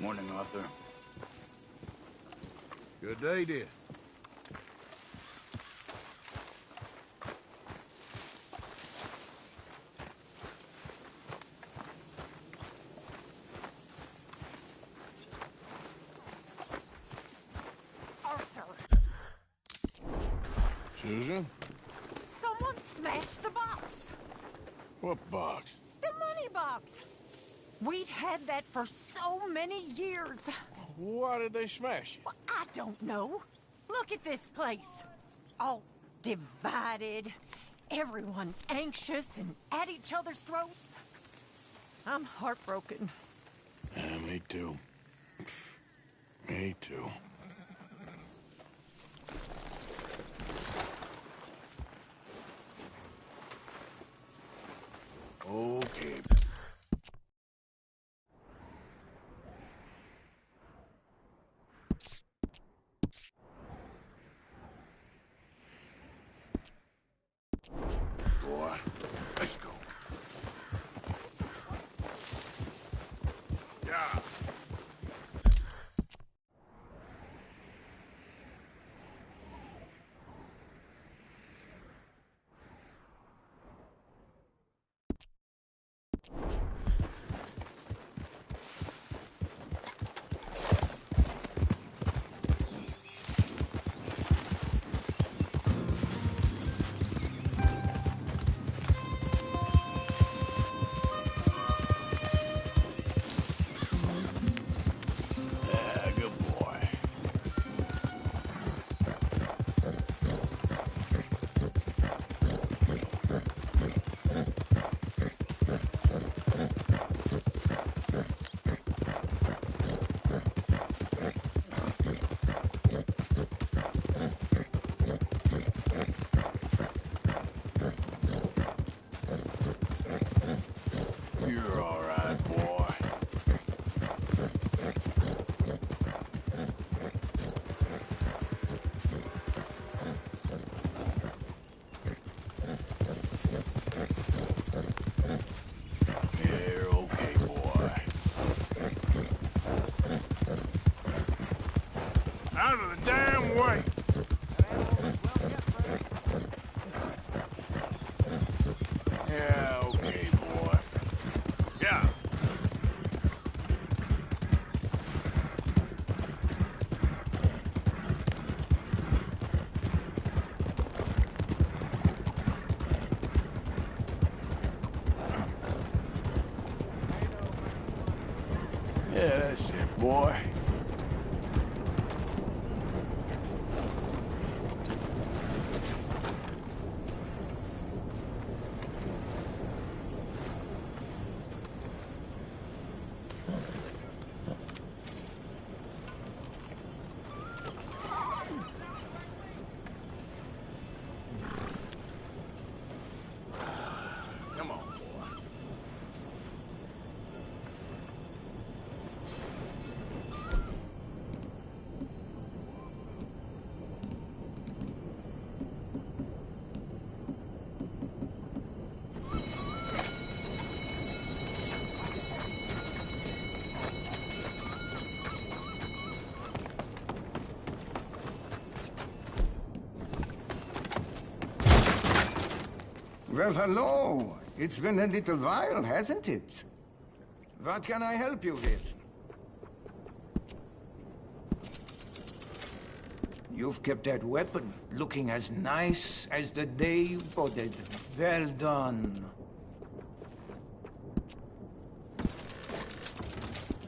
Morning, Arthur. Good day, dear. Arthur, Susan? someone smashed the box. What box? The money box. We'd had that for so many years. Why did they smash it? Well, I don't know. Look at this place. All divided. Everyone anxious and at each other's throats. I'm heartbroken. Yeah, me too. Me too. Okay. Boy, let's go. Yeah. Good boy. You're all right, boy. You're okay, boy. Out of the damn way! Yeah, okay, boy. Yeah. Yeah, that's it, boy. Come on, boy. Well, hello. It's been a little while, hasn't it? What can I help you with? You've kept that weapon looking as nice as the day you bought it. Well done.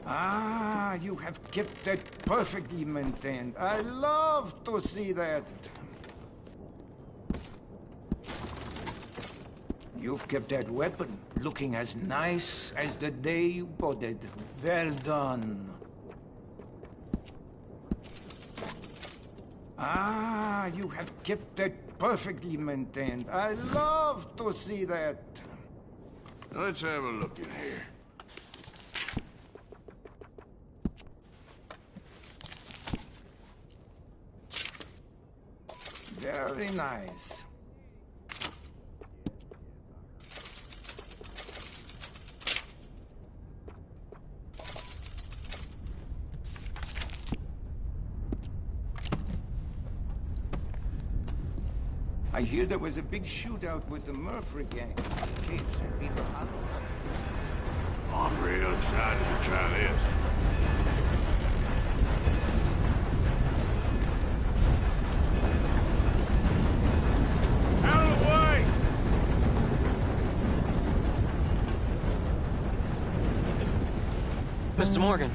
Ah, you have kept that perfectly maintained. I love to see that. You've kept that weapon looking as nice as the day you bought it. Well done. Ah, you have kept that perfectly maintained. I love to see that. Let's have a look in here. Very nice. I hear there was a big shootout with the Murphy gang. Caves and Beaver Hollow. I'm real excited to try this. Out of the way! Mr. Morgan.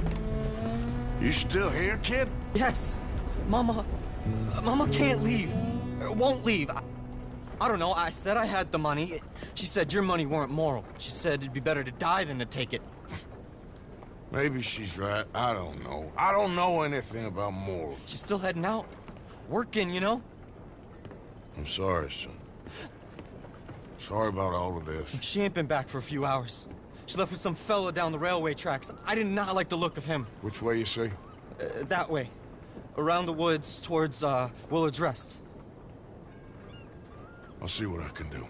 You still here, kid? Yes. Mama can't leave. Won't leave. I don't know. I said I had the money. She said your money weren't moral. She said it'd be better to die than to take it. Maybe she's right. I don't know. I don't know anything about morals. She's still heading out. Working, you know? I'm sorry, son. Sorry about all of this. She ain't been back for a few hours. She left with some fella down the railway tracks. I did not like the look of him. Which way you say? That way. Around the woods towards, Willard's Rest. I'll see what I can do.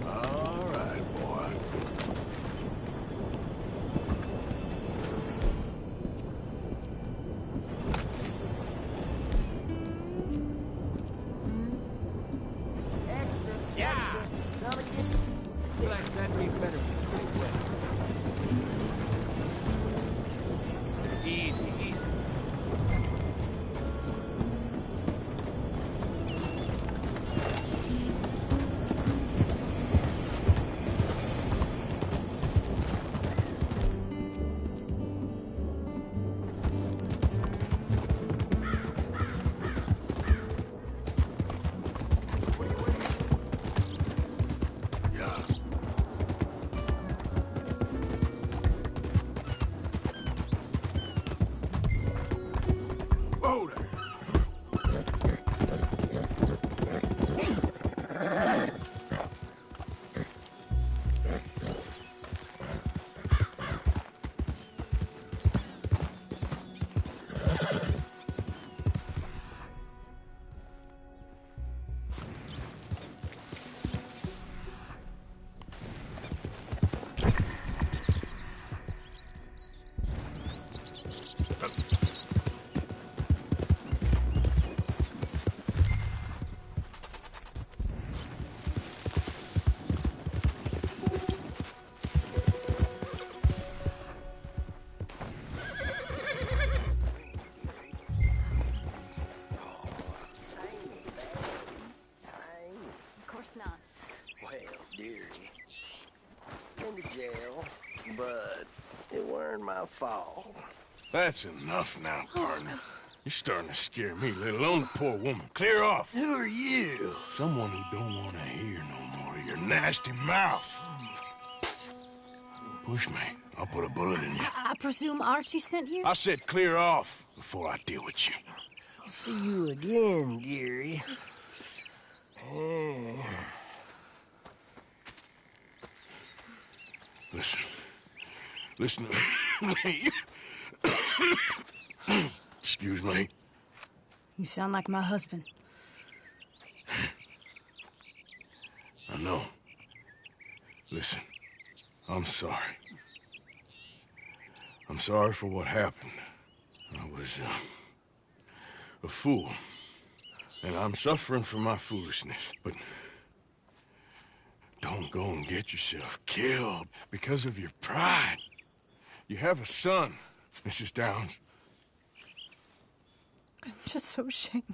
All right, boy. Easy, easy. Whoa there. But it weren't my fault. That's enough now, partner. You're starting to scare me, let alone the poor woman. Clear off. Who are you? Someone who don't want to hear no more of your nasty mouth. Push me. I'll put a bullet in you. I presume Archie sent you? I said clear off before I deal with you. See you again, dearie. Listen. Listen to me. Excuse me. You sound like my husband. I know. Listen, I'm sorry. I'm sorry for what happened. I was, a fool. And I'm suffering for my foolishness. But don't go and get yourself killed because of your pride. You have a son, Mrs. Downs. I'm just so ashamed.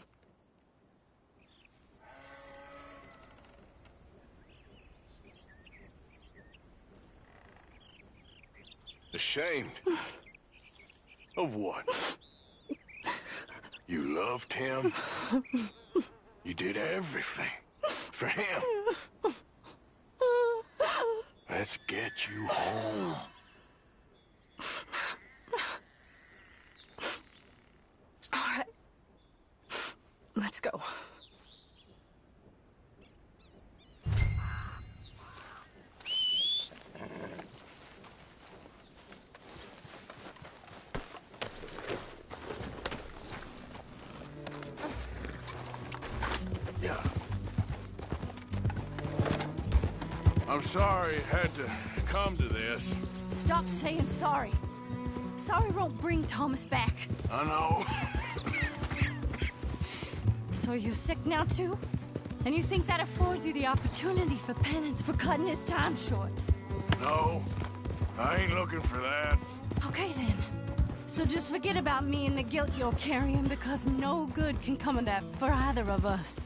Ashamed? Of what? You loved him? You did everything for him. Let's get you home. All right. Let's go. Yeah. I'm sorry it had to come to this. Stop saying sorry. Sorry won't bring Thomas back. I know. So you're sick now, too? And you think that affords you the opportunity for penance for cutting his time short? No, I ain't looking for that. Okay, then. So just forget about me and the guilt you're carrying, because no good can come of that for either of us.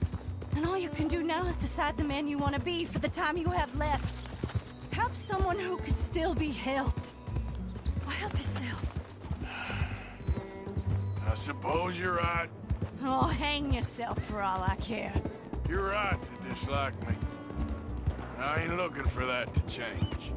And all you can do now is decide the man you want to be for the time you have left. Help someone who could still be helped. Or help yourself. I suppose you're right. Oh, hang yourself for all I care. You're right to dislike me. I ain't looking for that to change.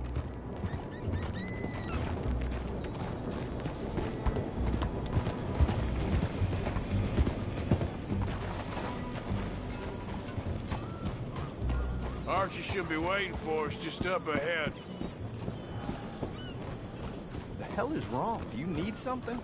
Archie should be waiting for us just up ahead. The hell is wrong? Do you need something?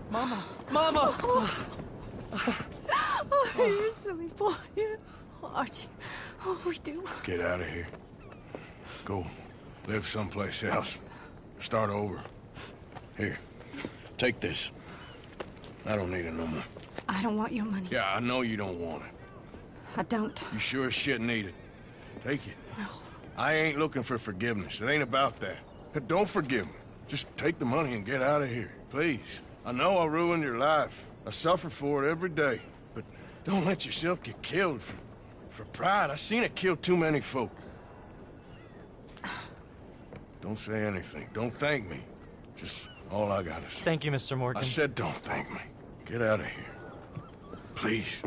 Mama! Mama! Oh, you silly boy. Oh, Archie. Oh, we do. Get out of here. Go live someplace else. Start over. Here, take this. I don't need it no more. I don't want your money. Yeah, I know you don't want it. I don't. You sure as shit need it. Take it. No. I ain't looking for forgiveness. It ain't about that. But don't forgive me. Just take the money and get out of here, please. I know I ruined your life. I suffer for it every day. But don't let yourself get killed for pride. I seen it kill too many folk. Don't say anything. Don't thank me. Just all I gotta say. Thank you, Mr. Morgan. I said don't thank me. Get out of here. Please.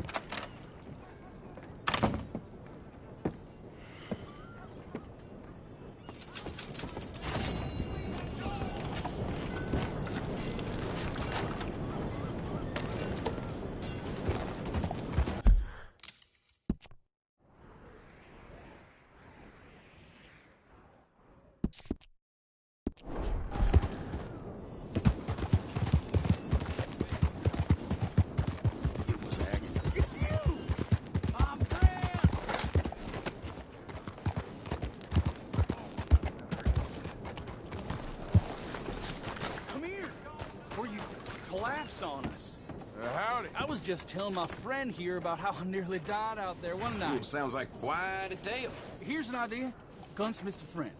On us. Howdy. I was just telling my friend here about how I nearly died out there one night. Ooh, sounds like quite a tale. Here's an idea. Gunsmith's a friend.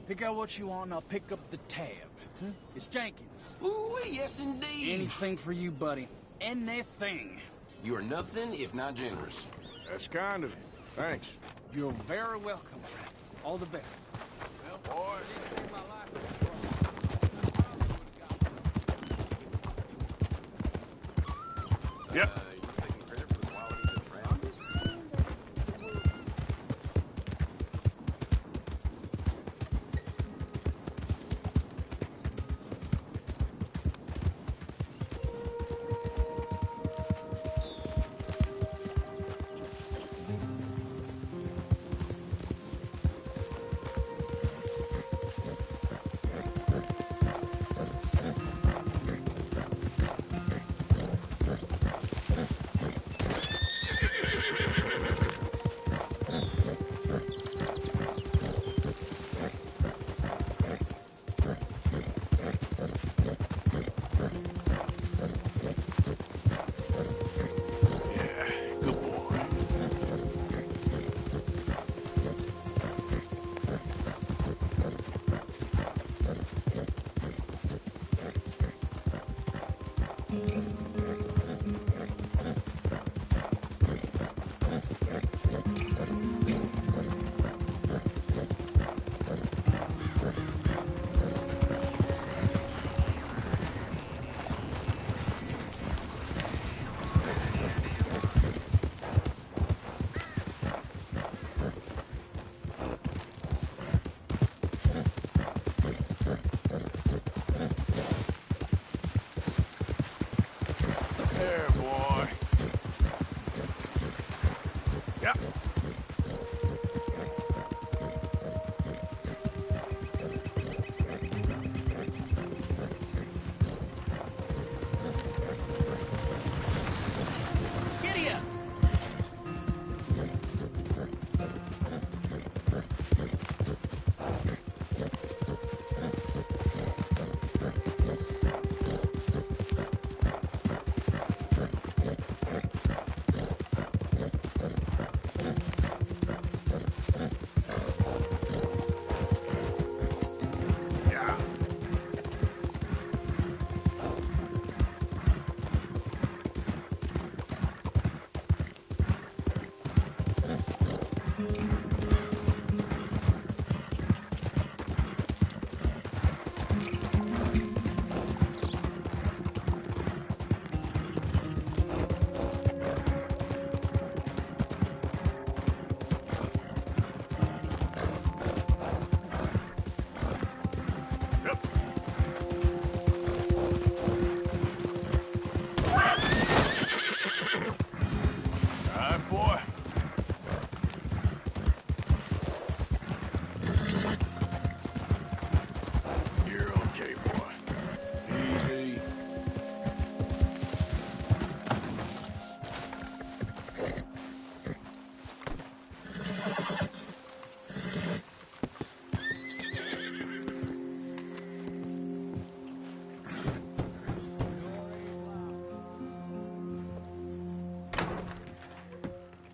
Pick out what you want and I'll pick up the tab. It's Jenkins. Ooh, yes indeed. Anything for you, buddy. Anything. You are nothing if not generous. That's kind of you. Thanks. You're very welcome, friend. All the best. Well, Boys. you saved my life. Yep. You taking credit for the quality of the travel?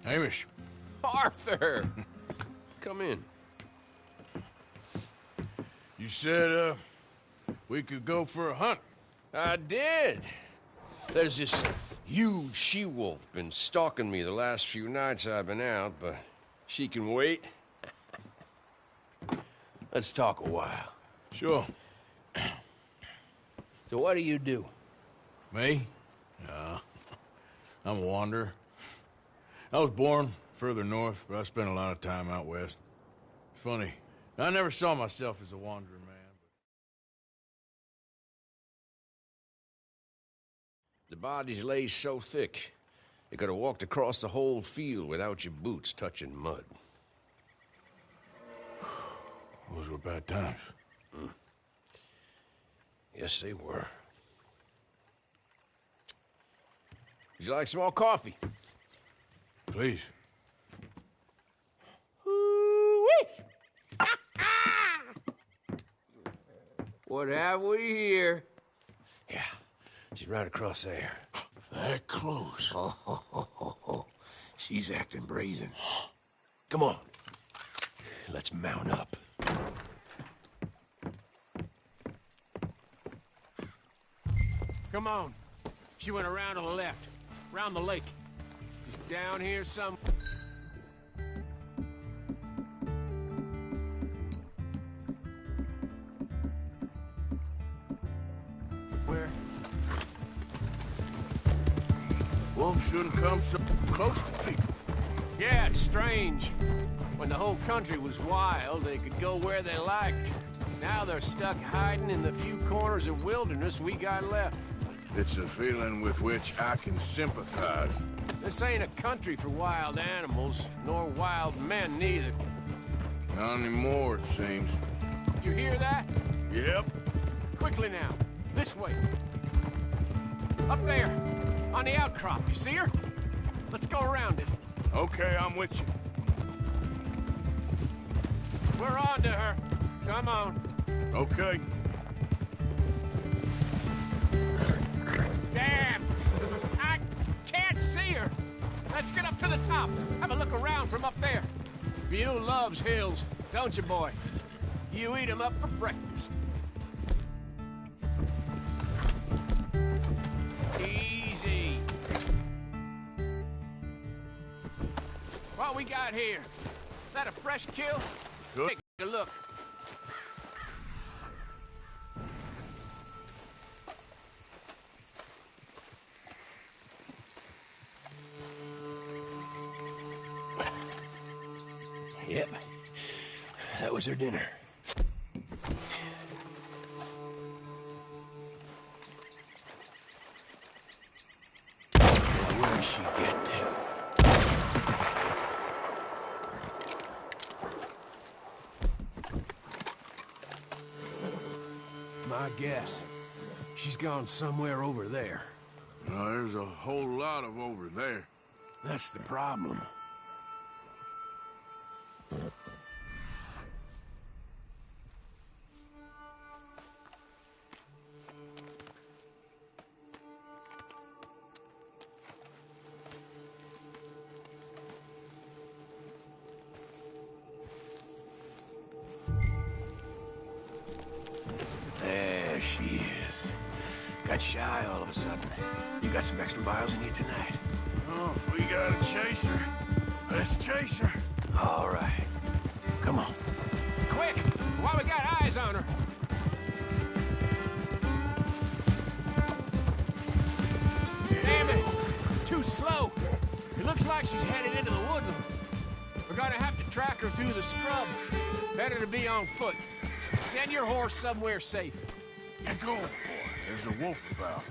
Hamish. Arthur! Come in. You said, we could go for a hunt. I did. There's this huge she-wolf been stalking me the last few nights I've been out, but she can wait. Let's talk a while. Sure. So what do you do? Me? I'm a wanderer. I was born further north, but I spent a lot of time out west. It's funny. I never saw myself as a wanderer, man. The bodies lay so thick, you could have walked across the whole field without your boots touching mud. Those were bad times. Yes, they were. Would you like some more coffee? Please. What have we here? Yeah, she's right across there. That close. Oh, she's acting brazen. Come on. Let's mount up. Come on. She went around to the left. Round the lake. She's down here some... Where? Wolves shouldn't come so close to people. Yeah, it's strange. When the whole country was wild, they could go where they liked. Now they're stuck hiding in the few corners of wilderness we got left. It's a feeling with which I can sympathize. This ain't a country for wild animals, nor wild men neither. Not anymore, it seems. You hear that? Yep. Quickly now. This way. Up there. On the outcrop. You see her? Let's go around it. Okay, I'm with you. We're on to her. Come on. Okay. Damn! I can't see her! Let's get up to the top. Have a look around from up there. You loves hills, don't you, boy? You eat 'em up for breakfast. Easy. What we got here? Is that a fresh kill? Good. Take a look. Yep. That was her dinner. Where'd she get to? My guess. She's gone somewhere over there. There's a whole lot of over there. That's the problem. There she is. Got shy all of a sudden. You got some extra miles in you tonight. Oh, if we gotta chase her, let's chase her. All right. Come on. Quick! While we got eyes on her. Damn it! Too slow. It looks like she's headed into the woodland. We're gonna have to track her through the scrub. Better to be on foot. Send your horse somewhere safe. Get going, boy. There's a wolf about.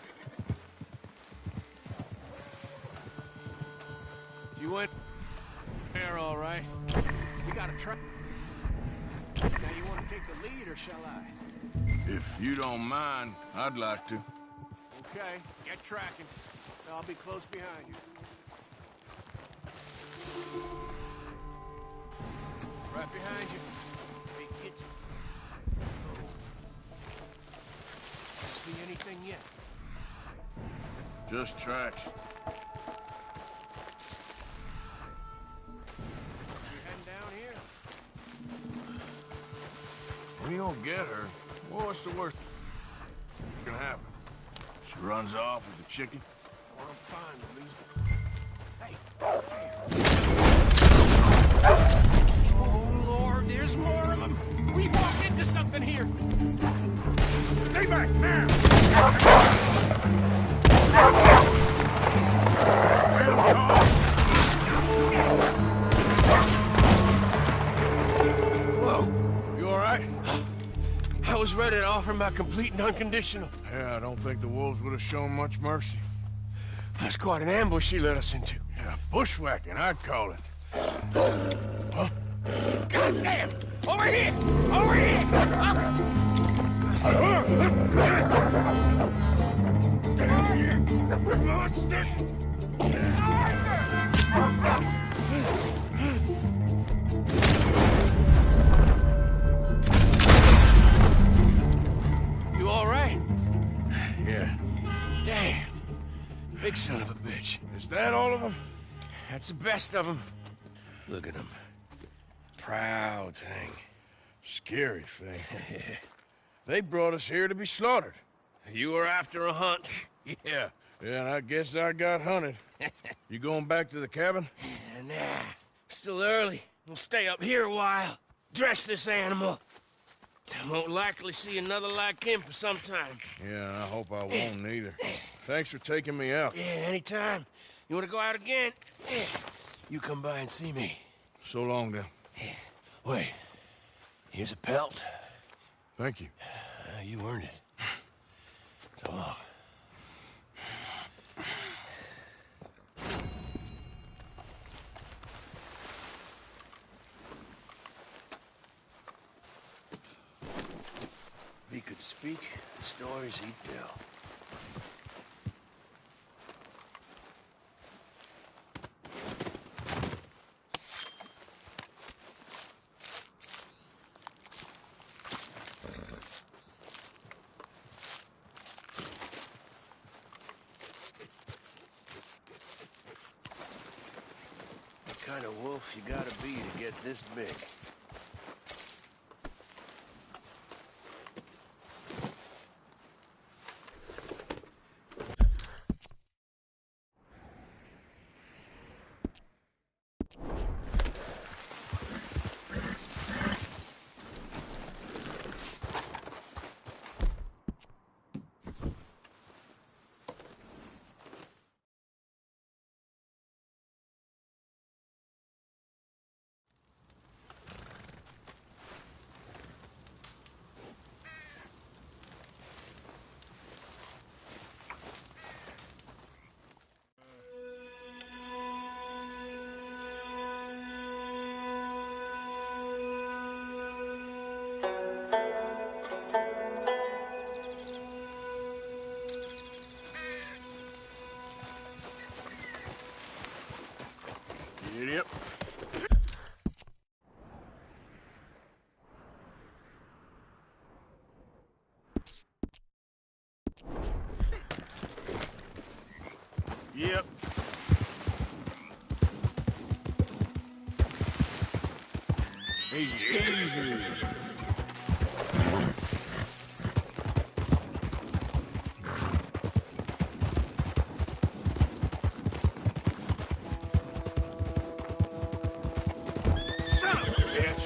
You went there, all right. We gotta track. Now you want to take the lead, or shall I? If you don't mind, I'd like to. Okay, get tracking. I'll be close behind you. Right behind you. Hey, get you. See anything yet? Just tracks. We don't get her. Well, what's the worst that can happen? She runs off with the chicken? Well, I'm fine, at least. Oh, Lord, there's more of them. We've walked into something here. Stay back, now! Whoa. You all right? I was ready to offer my complete and unconditional. Yeah, I don't think the wolves would have shown much mercy. That's quite an ambush she led us into. Yeah, bushwhacking, I'd call it. Huh? God damn! Over here! Over here! You all right? Yeah. Damn. Big son of a bitch. Is that all of them? That's the best of them. Look at them. Proud thing. Scary thing. They brought us here to be slaughtered. You were after a hunt. Yeah. Yeah, and I guess I got hunted. You going back to the cabin? Nah, still early. We'll stay up here a while. Dress this animal. I won't likely see another like him for some time. Yeah, I hope I won't neither. Thanks for taking me out. Yeah, anytime. You want to go out again? Yeah. You come by and see me. So long, then. Wait. Here's a pelt. Thank you. You earned it. So long. If he could speak, the stories he'd tell. What kind of wolf you gotta be to get this big? Idiot. Yep. Easy. Son of a bitch.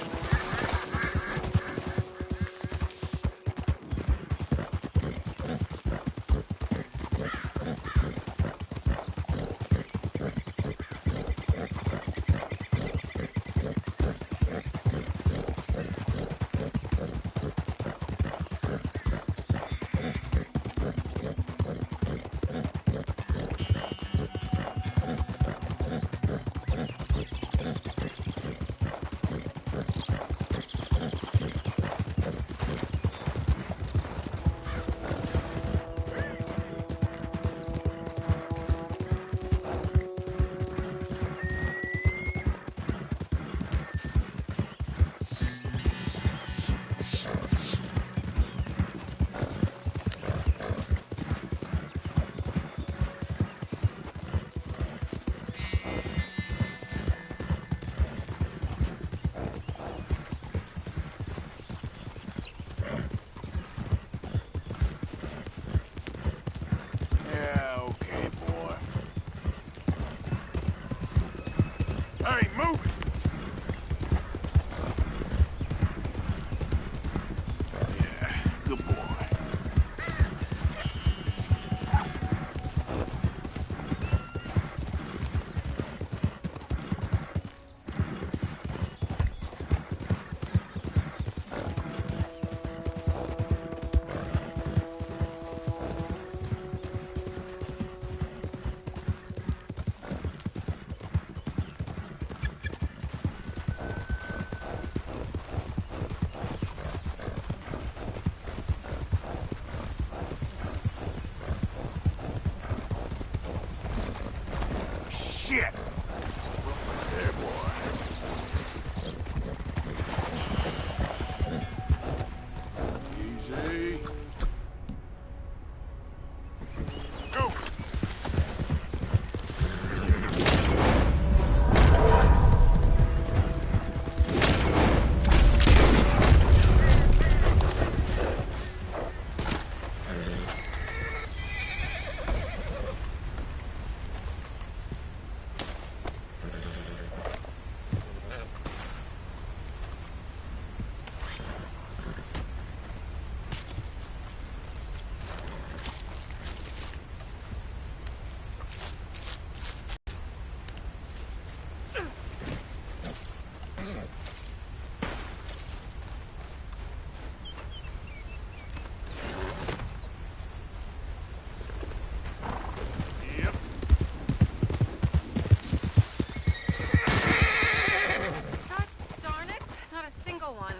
real one.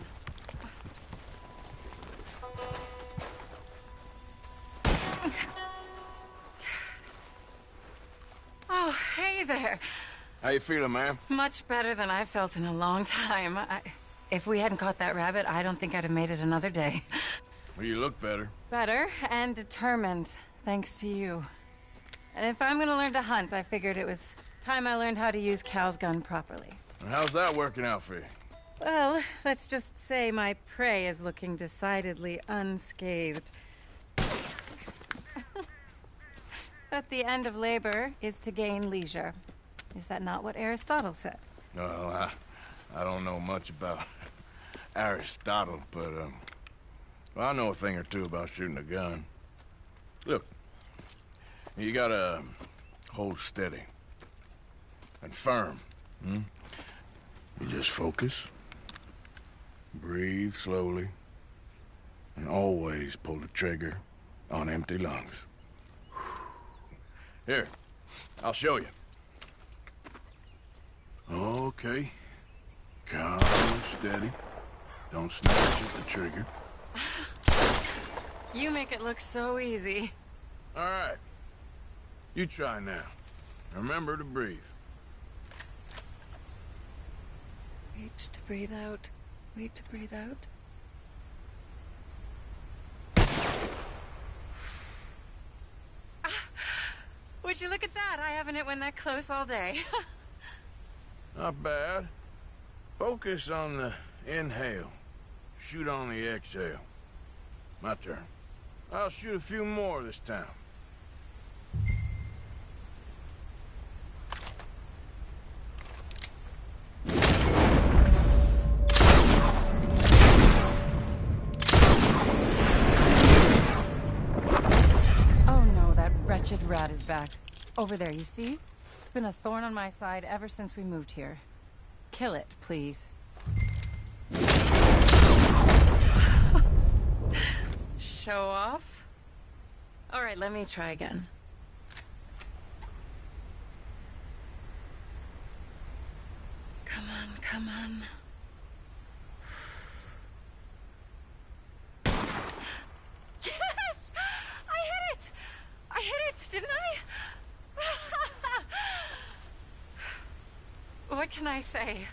Oh, hey there. How you feeling, ma'am? Much better than I felt in a long time. If we hadn't caught that rabbit, I don't think I'd have made it another day. Well, you look better. Better and determined, thanks to you. And if I'm gonna learn to hunt, I figured it was time I learned how to use Cal's gun properly. How's that working out for you? Well, let's just say my prey is looking decidedly unscathed. But the end of labor is to gain leisure. Is that not what Aristotle said? Well, I don't know much about Aristotle, but, well, I know a thing or two about shooting a gun. Look, you gotta hold steady and firm, You just focus, breathe slowly, and always pull the trigger on empty lungs. Here, I'll show you. Okay. Calm and steady. Don't snatch at the trigger. You make it look so easy. All right. You try now. Remember to breathe. Wait to breathe out. Wait to breathe out. Would you look at that? I haven't hit one that close all day. Not bad. Focus on the inhale. Shoot on the exhale. My turn. I'll shoot a few more this time. Oh no, that wretched rat is back. Over there, you see? It's been a thorn on my side ever since we moved here. Kill it, please. Show off? All right, let me try again. Come on, come on. Yes! I hit it! I hit it, didn't I? What can I say?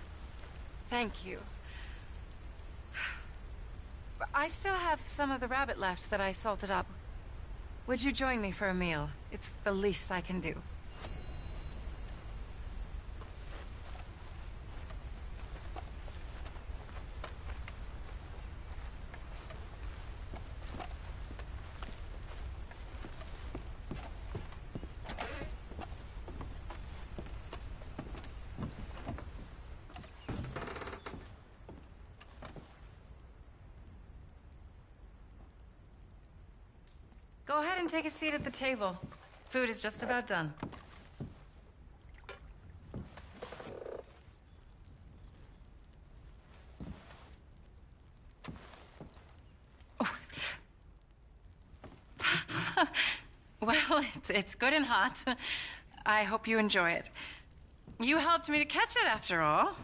Thank you. I still have some of the rabbit left that I salted up. Would you join me for a meal? It's the least I can do. Go ahead and take a seat at the table. Food is just about done. Oh. Well, it's good and hot. I hope you enjoy it. You helped me to catch it, after all.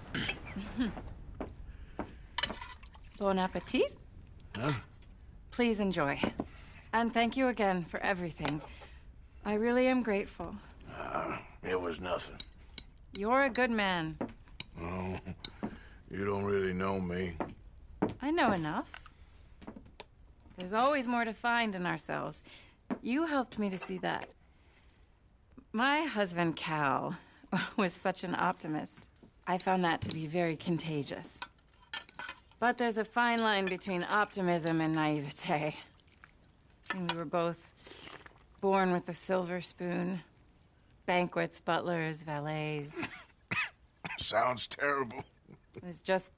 Bon appetit. Huh? Please enjoy. And thank you again for everything. I really am grateful. It was nothing. You're a good man. Oh, you don't really know me. I know enough. There's always more to find in ourselves. You helped me to see that. My husband, Cal, was such an optimist. I found that to be very contagious. But there's a fine line between optimism and naivete. And we were both born with a silver spoon. Banquets, butlers, valets. Sounds terrible. It was just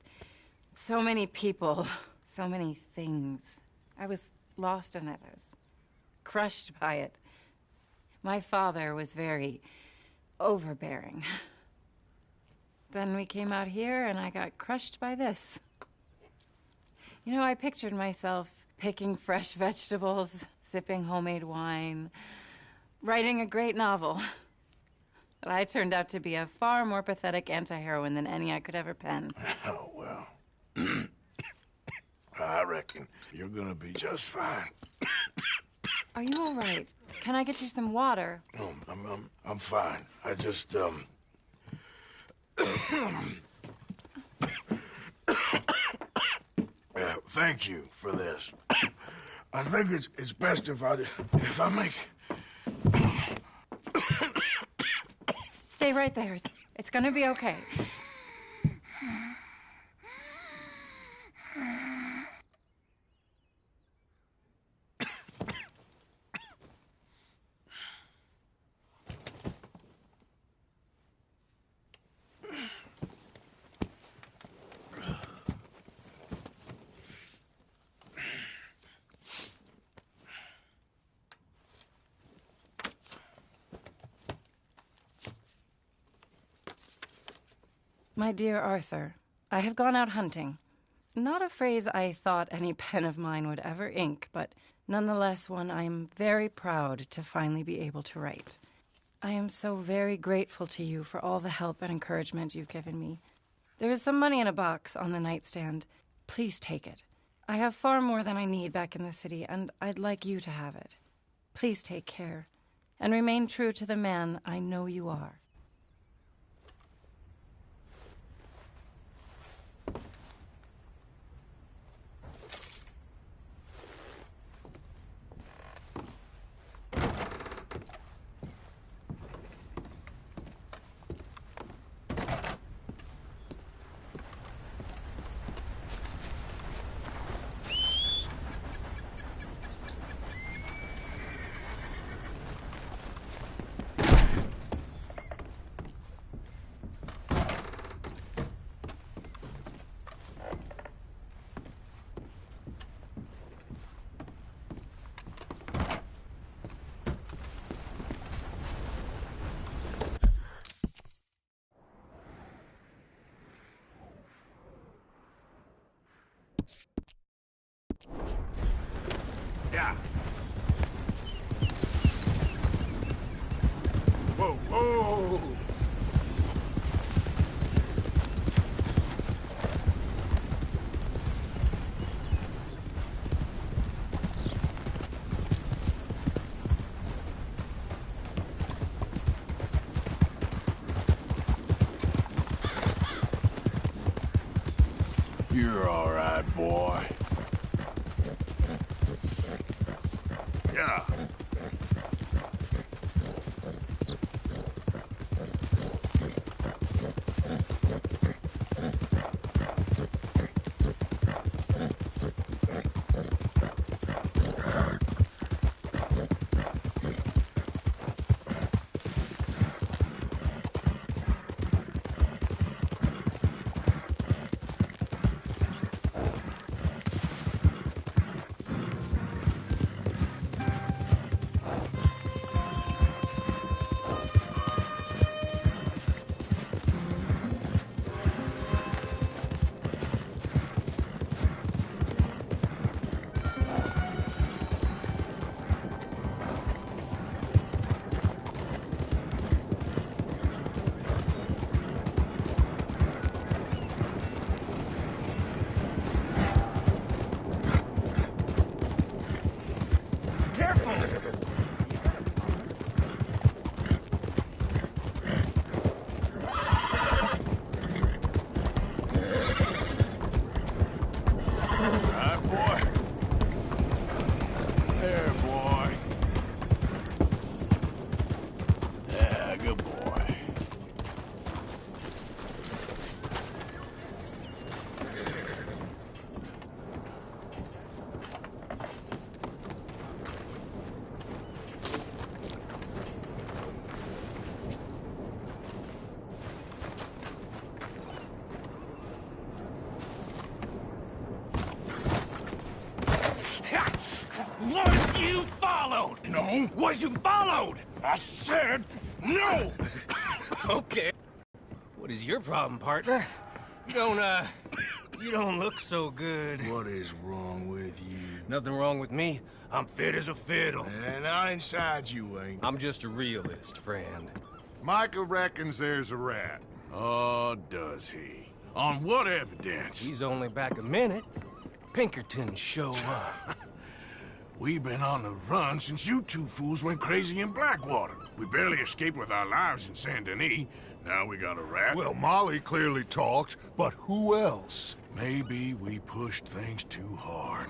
so many people, so many things. I was lost in it. I was crushed by it. My father was very overbearing. Then we came out here and I got crushed by this. You know, I pictured myself picking fresh vegetables, sipping homemade wine, writing a great novel. But I turned out to be a far more pathetic anti-heroine than any I could ever pen. Oh, well. I reckon you're gonna be just fine. Are you all right? Can I get you some water? No, I'm fine. I just, Yeah, thank you for this. I think it's best if I make... Stay right there. It's gonna be okay. My dear Arthur, I have gone out hunting. Not a phrase I thought any pen of mine would ever ink, but nonetheless one I am very proud to finally be able to write. I am so very grateful to you for all the help and encouragement you've given me. There is some money in a box on the nightstand. Please take it. I have far more than I need back in the city, and I'd like you to have it. Please take care, and remain true to the man I know you are. Yeah. Whoa, whoa! You're all right, boy. Yeah. Was you followed? No. Was you followed? I said no! Okay. What is your problem, partner? You don't look so good. What is wrong with you? Nothing wrong with me. I'm fit as a fiddle. And not inside you ain't. I'm just a realist, friend. Micah reckons there's a rat. Oh, does he? On what evidence? He's only back a minute. Pinkertons show up? We've been on the run since you two fools went crazy in Blackwater. We barely escaped with our lives in Saint Denis. Now we got a rat. Well, Molly clearly talked, but who else? Maybe we pushed things too hard.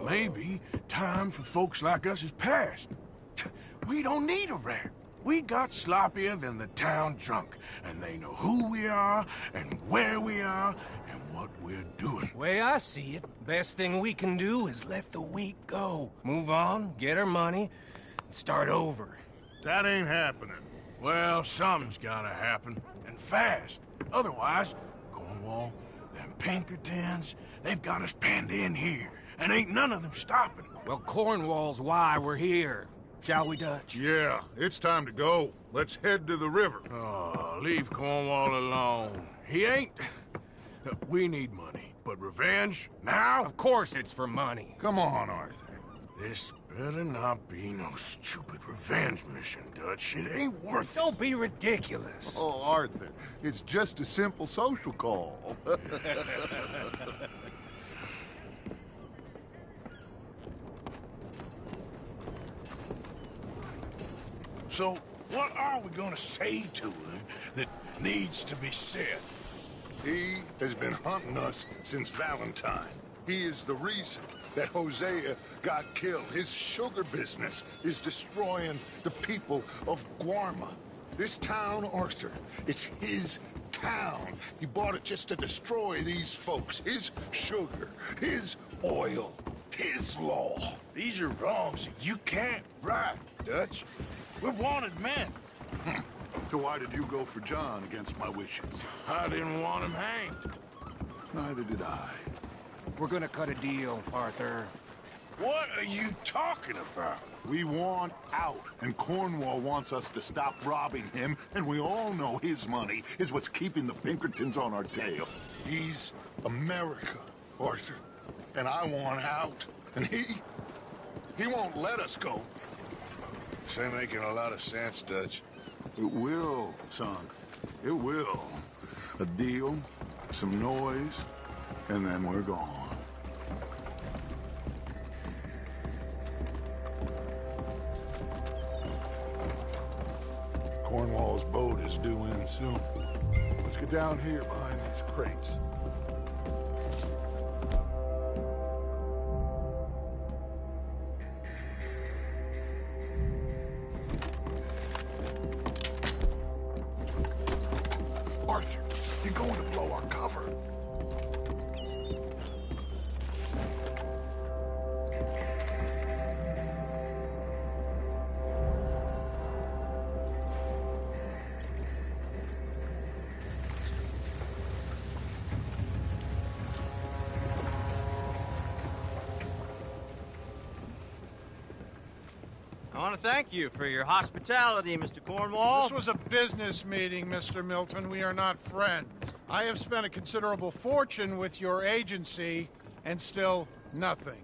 Maybe time for folks like us is past. We don't need a rat. We got sloppier than the town drunk, and they know who we are, and where we are, and what we're doing. Way I see it, best thing we can do is let the week go. Move on, get our money, and start over. That ain't happening. Well, something's gotta happen, and fast. Otherwise, Cornwall, them Pinkertons, they've got us penned in here, and ain't none of them stopping. Well, Cornwall's why we're here. Shall we, Dutch? Yeah, it's time to go. Let's head to the river. Oh, leave Cornwall alone. He ain't... We need money, but revenge, now? Of course it's for money. Come on, Arthur. This better not be no stupid revenge mission, Dutch. It ain't worth it. Don't be ridiculous. Oh, Arthur, it's just a simple social call. So, what are we gonna say to him that needs to be said? He has been hunting us since Valentine. He is the reason that Hosea got killed. His sugar business is destroying the people of Guarma. This town, Arthur, it's his town. He bought it just to destroy these folks. His sugar, his oil, his law. These are wrongs that you can't right, Dutch. We're wanted men. So why did you go for John against my wishes? I didn't want him hanged. Neither did I. We're gonna cut a deal, Arthur. What are you talking about? We want out, and Cornwall wants us to stop robbing him, and we all know his money is what's keeping the Pinkertons on our tail. He's America, Arthur, and I want out, and he won't let us go. This ain't making a lot of sense, Dutch. It will, son. It will. A deal, some noise, and then we're gone. Cornwall's boat is due in soon. Let's get down here behind these crates. Arthur, you're going to blow our cover. I want to thank you for your hospitality, Mr. Cornwall. This was a business meeting, Mr. Milton. We are not friends. I have spent a considerable fortune with your agency, and still nothing.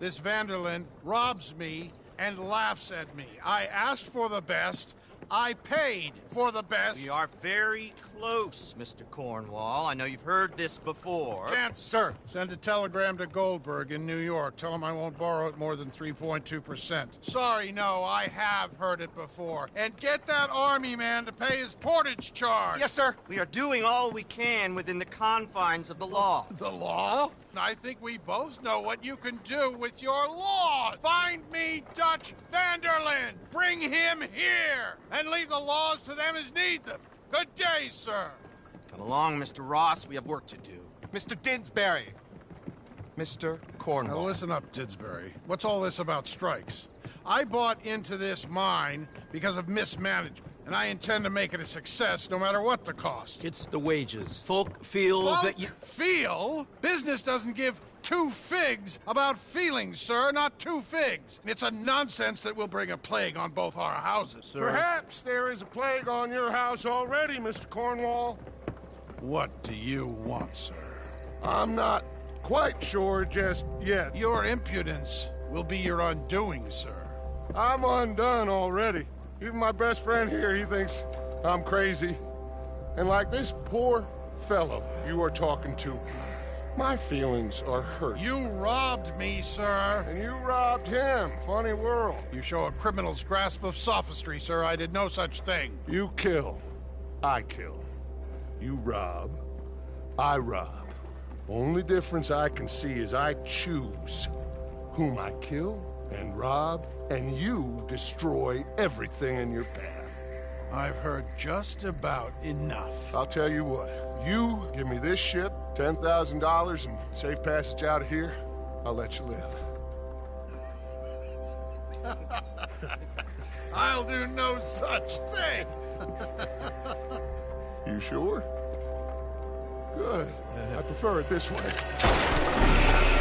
This Vanderlyn robs me and laughs at me. I asked for the best. I paid for the best. We are very close, Mr. Cornwall. I know you've heard this before. Can't, sir. Send a telegram to Goldberg in New York. Tell him I won't borrow it more than 3.2%. Sorry, no, I have heard it before. And get that army man to pay his portage charge. Yes, sir. We are doing all we can within the confines of the law. The law? I think we both know what you can do with your law. Find me Dutch Vanderlyn. Bring him here. And leave the laws to them as need them. Good day, sir. Come along, Mr. Ross. We have work to do. Mr. Didsbury. Mr. Cornwall. Now listen up, Didsbury. What's all this about strikes? I bought into this mine because of mismanagement, and I intend to make it a success no matter what the cost. It's the wages. Folk feel that you... Feel? Business doesn't give two figs about feelings, sir, not two figs. It's a nonsense that will bring a plague on both our houses, sir. Perhaps there is a plague on your house already, Mr. Cornwall. What do you want, sir? I'm not quite sure just yet. Your impudence will be your undoing, sir. I'm undone already. Even my best friend here, he thinks I'm crazy. And like this poor fellow you are talking to, My feelings are hurt. You robbed me, sir. And you robbed him. Funny world. You show a criminal's grasp of sophistry, sir. I did no such thing. You kill. I kill. You rob. I rob. Only difference I can see is I choose whom I kill and rob, and you destroy everything in your path. I've heard just about enough. I'll tell you what. You give me this ship, $10,000, and safe passage out of here, I'll let you live. I'll do no such thing. You sure? Good. I prefer it this way.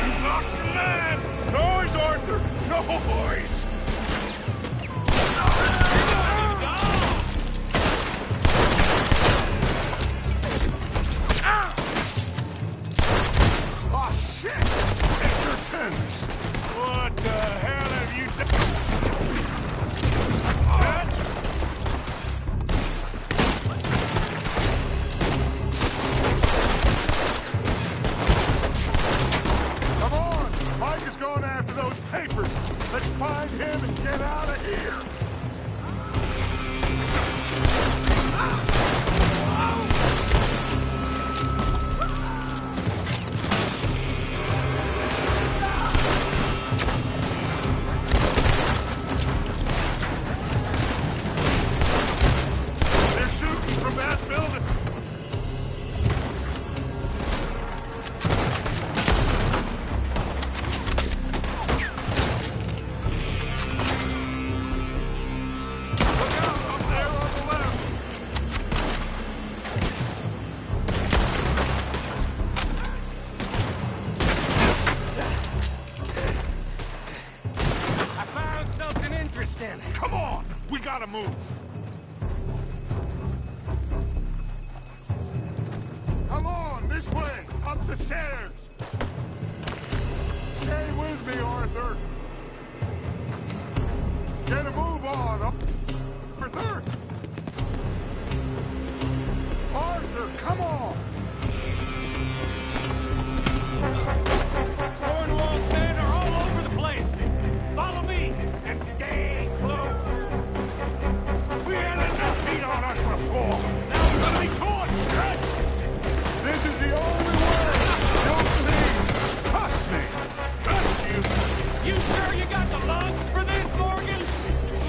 You've lost your man! Noise, Arthur! Noise! Oh, shit! Entertainers! What the hell have you done? Come on! Mike is going after those papers. Let's find him and get out of here. They're shooting from that building. Look out up there on the left. I found something interesting. Come on, we gotta move. Come on, this way, up the stairs. Stay with me, Arthur. Get a move on, Arthur. Arthur, come on. Cornwall's men are all over the place. Follow me and stay close. We had enough heat on us before. Now we're gonna be torched, Stretch. This is the only way. You'll see. Trust me. Trust you. You sure you got the lungs for this, Morgan?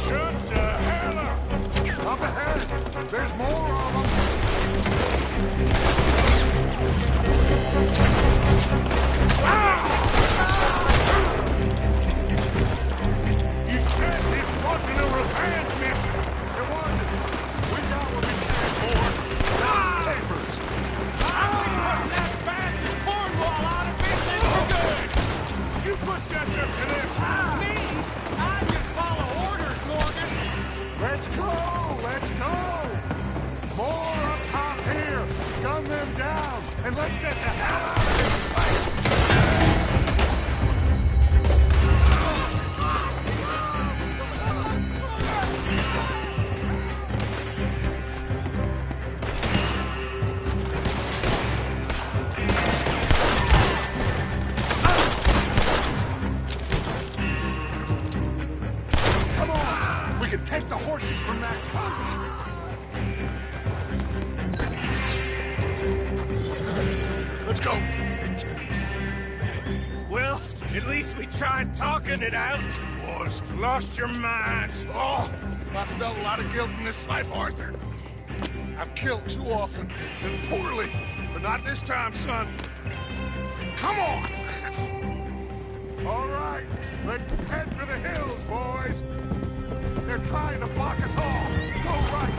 Shut the hell up. Up ahead. There's more of them. You said this wasn't a revenge mission. It wasn't. We got what we came for. Those papers. That bastard Cornwall out of business for good. Did you put Dutch up to this? Me? I just follow orders, Morgan. Let's go. Let's go. More up top here. Gun them down. And let's get the hell out of this place. Come on. We can take the horses from that punch. Let's go. Well, at least we tried talking it out. Boys, you lost your minds. Oh, I felt a lot of guilt in this life, Arthur. I've killed too often and poorly, but not this time, son. Come on! All right, let's head for the hills, boys. They're trying to block us off. Go right.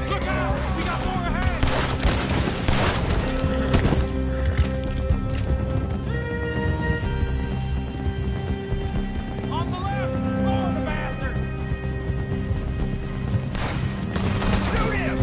Look out! We got more ahead! On the left! More of the bastard! Shoot him!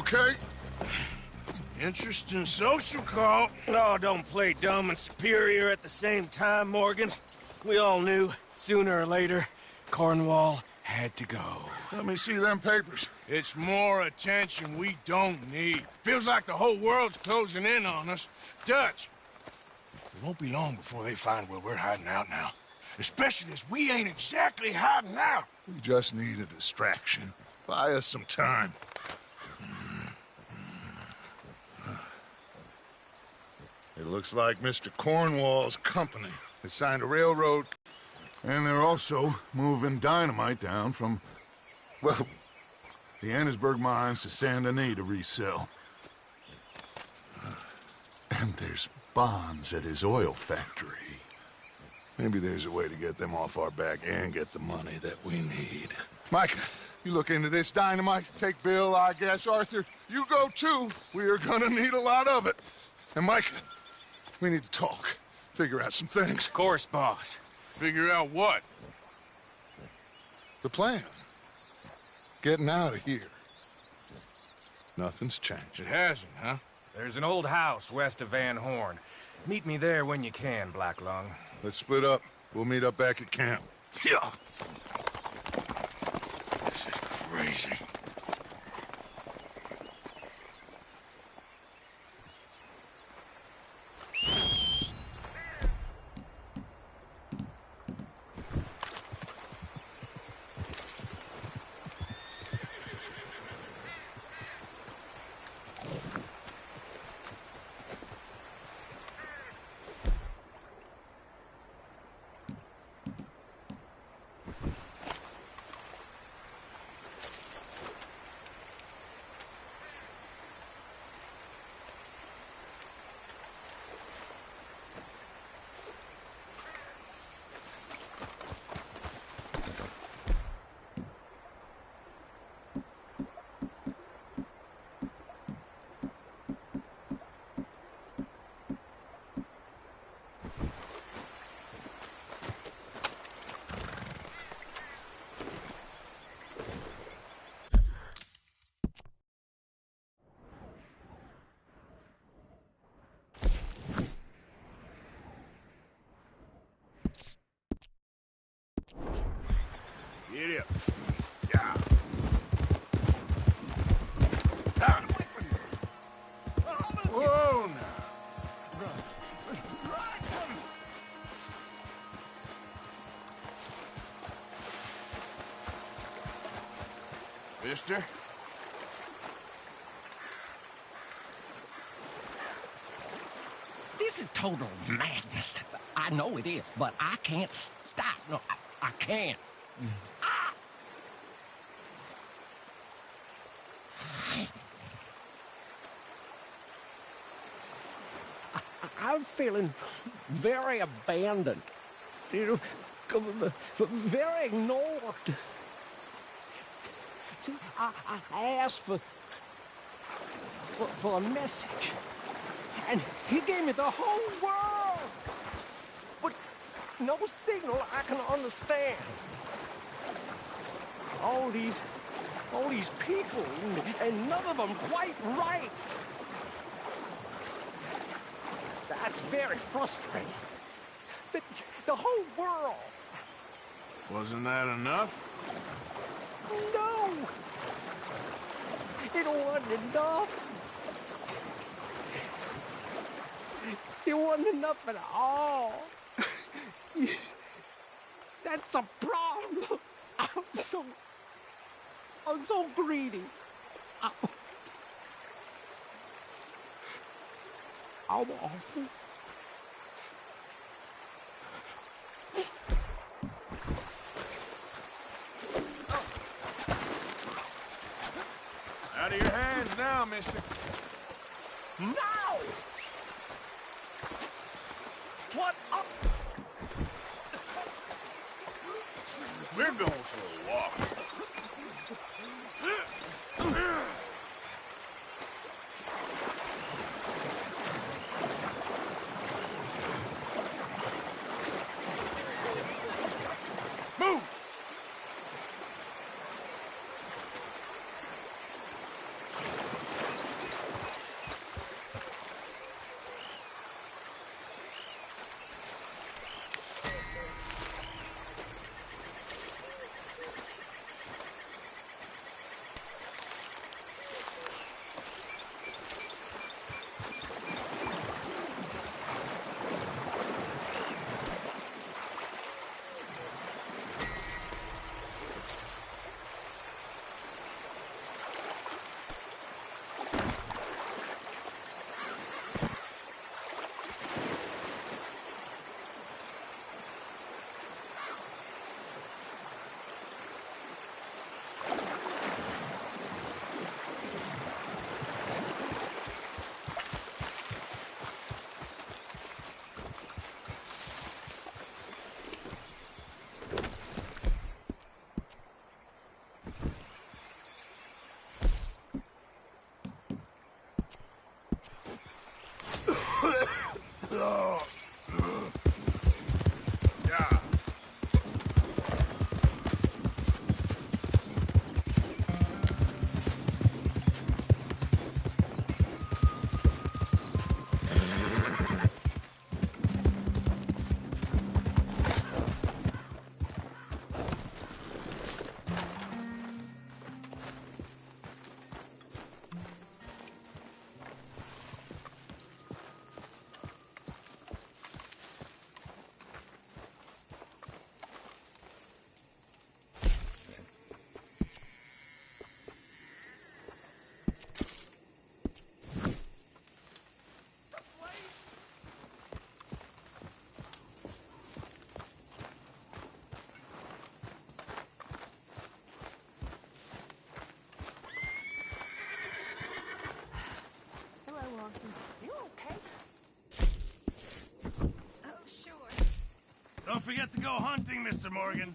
okay? Interesting social call. Oh, don't play dumb and superior at the same time, Morgan. We all knew, sooner or later, Cornwall had to go. Let me see them papers. It's more attention we don't need. Feels like the whole world's closing in on us. Dutch, it won't be long before they find where we're hiding out now. Especially as we ain't exactly hiding out. We just need a distraction. Buy us some time. It looks like Mr. Cornwall's company has signed a railroad, and they're also moving dynamite down from, well, the Annesburg mines to Saint Denis to resell. And there's bonds at his oil factory. Maybe there's a way to get them off our back and get the money that we need. Mike, you look into this dynamite. Take Bill, I guess. Arthur, you go too. We are gonna need a lot of it. And Mike, we need to talk. Figure out some things. Of course, boss. Figure out what? The plan. Getting out of here. Nothing's changed. It hasn't, huh? There's an old house west of Van Horn. Meet me there when you can, Black Lung. Let's split up. We'll meet up back at camp. Yeah. This is crazy. Get up. Yeah. Ah. Whoa, now. Mister? This is total madness. I know it is, but I can't stop. No, I can't. I'm feeling very abandoned, you know, very ignored. See, I asked for a message, and he gave me the whole world, but no signal I can understand. All these people, and none of them quite right. That's very frustrating. The whole world. Wasn't that enough? No! It wasn't enough. It wasn't enough at all. That's a problem. I'm so greedy. I'm awful. Out of your hands now, mister. Now! What up? We're going for a walk. Move! Swanson. You okay? Oh, sure. Don't forget to go hunting, Mr. Morgan.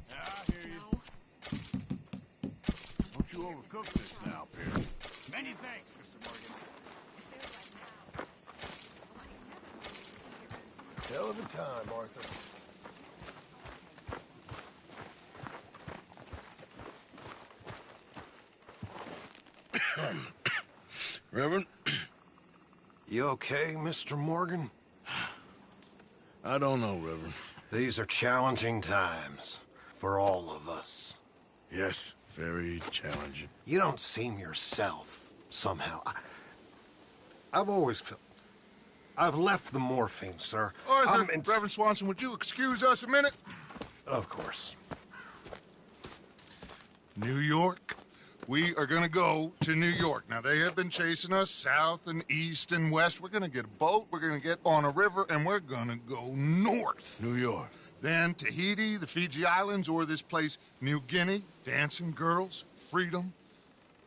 Yeah, I hear you. Don't you overcook this now, Pierce. Many thanks, Mr. Morgan. Hell of a time, Arthur. Reverend? You okay, Mr. Morgan? I don't know, Reverend. These are challenging times for all of us. Yes, very challenging. You don't seem yourself, somehow. I've always felt... I've left the morphine, sir. Arthur, Reverend Swanson, would you excuse us a minute? Of course. New York? We are gonna go to New York. Now, they have been chasing us south and east and west. We're gonna get a boat, we're gonna get on a river, and we're gonna go north. New York. Then Tahiti, the Fiji Islands, or this place, New Guinea, dancing girls, freedom.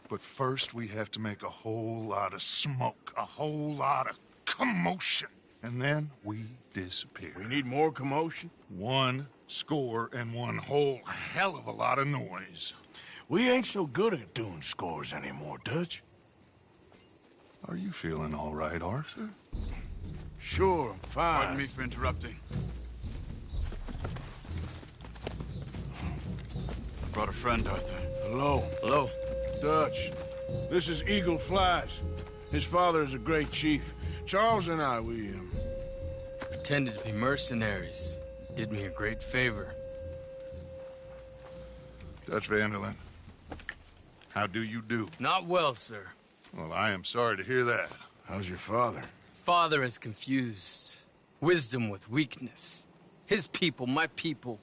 But first, we have to make a whole lot of smoke, a whole lot of commotion. And then we disappear. We need more commotion? 1 score and 1 whole hell of a lot of noise. We ain't so good at doing scores anymore, Dutch. Are you feeling all right, Arthur? Sure, I'm fine. Pardon me for interrupting. I brought a friend, Arthur. Hello. Hello. Dutch. This is Eagle Flies. His father is a great chief. Charles and I, we pretended to be mercenaries. Did me a great favor. Dutch Vanderlyn, how do you do? Not well, sir. Well, I am sorry to hear that. How's your father? Father has confused wisdom with weakness. His people, my people,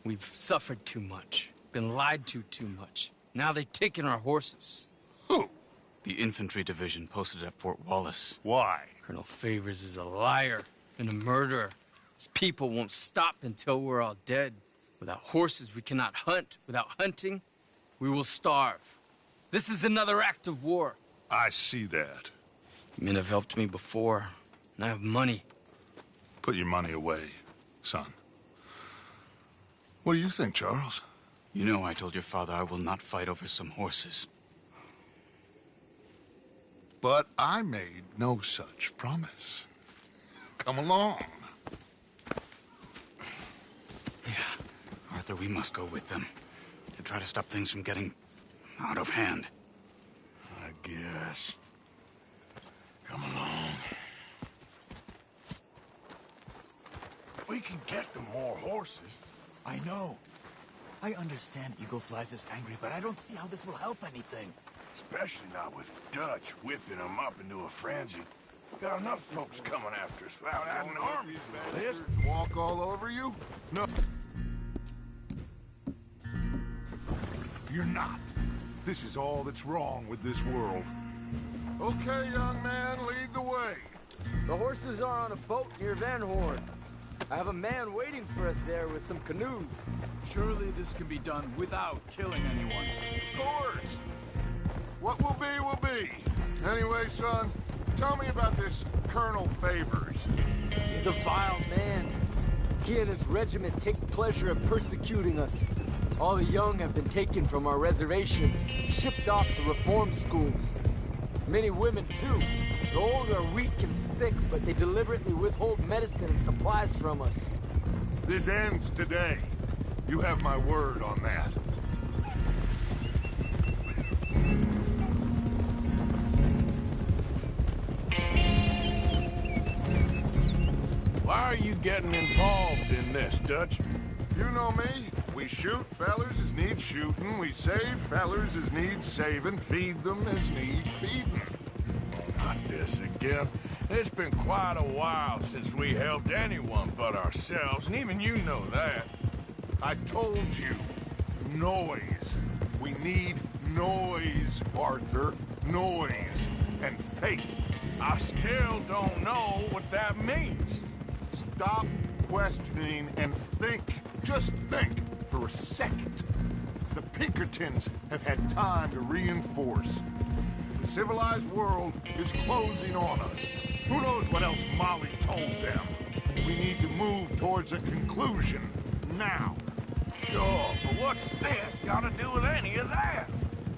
we've suffered too much. Been lied to too much. Now they've taken our horses. Who? The infantry division posted at Fort Wallace. Why? Colonel Favors is a liar and a murderer. His people won't stop until we're all dead. Without horses, we cannot hunt. Without hunting, we will starve. This is another act of war. I see that. Men have helped me before, and I have money. Put your money away, son. What do you think, Charles? You know I told your father I will not fight over some horses. But I made no such promise. Come along. Yeah, Arthur, we must go with them to try to stop things from getting out of hand. I guess. Come along. We can get them more horses. I know. I understand Eagle Flies is angry, but I don't see how this will help anything. Especially not with Dutch whipping them up into a frenzy. Got enough folks coming after us without adding an army to this. Walk all over you? No. You're not. This is all that's wrong with this world. Okay, young man, lead the way. The horses are on a boat near Van Horn. I have a man waiting for us there with some canoes. Surely this can be done without killing anyone. Of course. What will be. Anyway, son, tell me about this Colonel Favors. He's a vile man. He and his regiment take pleasure in persecuting us. All the young have been taken from our reservation, shipped off to reform schools. Many women, too. The old are weak and sick, but they deliberately withhold medicine and supplies from us. This ends today. You have my word on that. Why are you getting involved in this, Dutch? You know me. We shoot fellers as need shooting. We save fellers as need saving. Feed them as need feeding. Not this again. It's been quite a while since we helped anyone but ourselves, and even you know that. I told you. Noise. We need noise, Arthur. Noise. And faith. I still don't know what that means. Stop questioning and think. Just think for a second. The Pinkertons have had time to reinforce. The civilized world is closing on us. Who knows what else Molly told them? We need to move towards a conclusion now. Sure, but what's this got to do with any of that?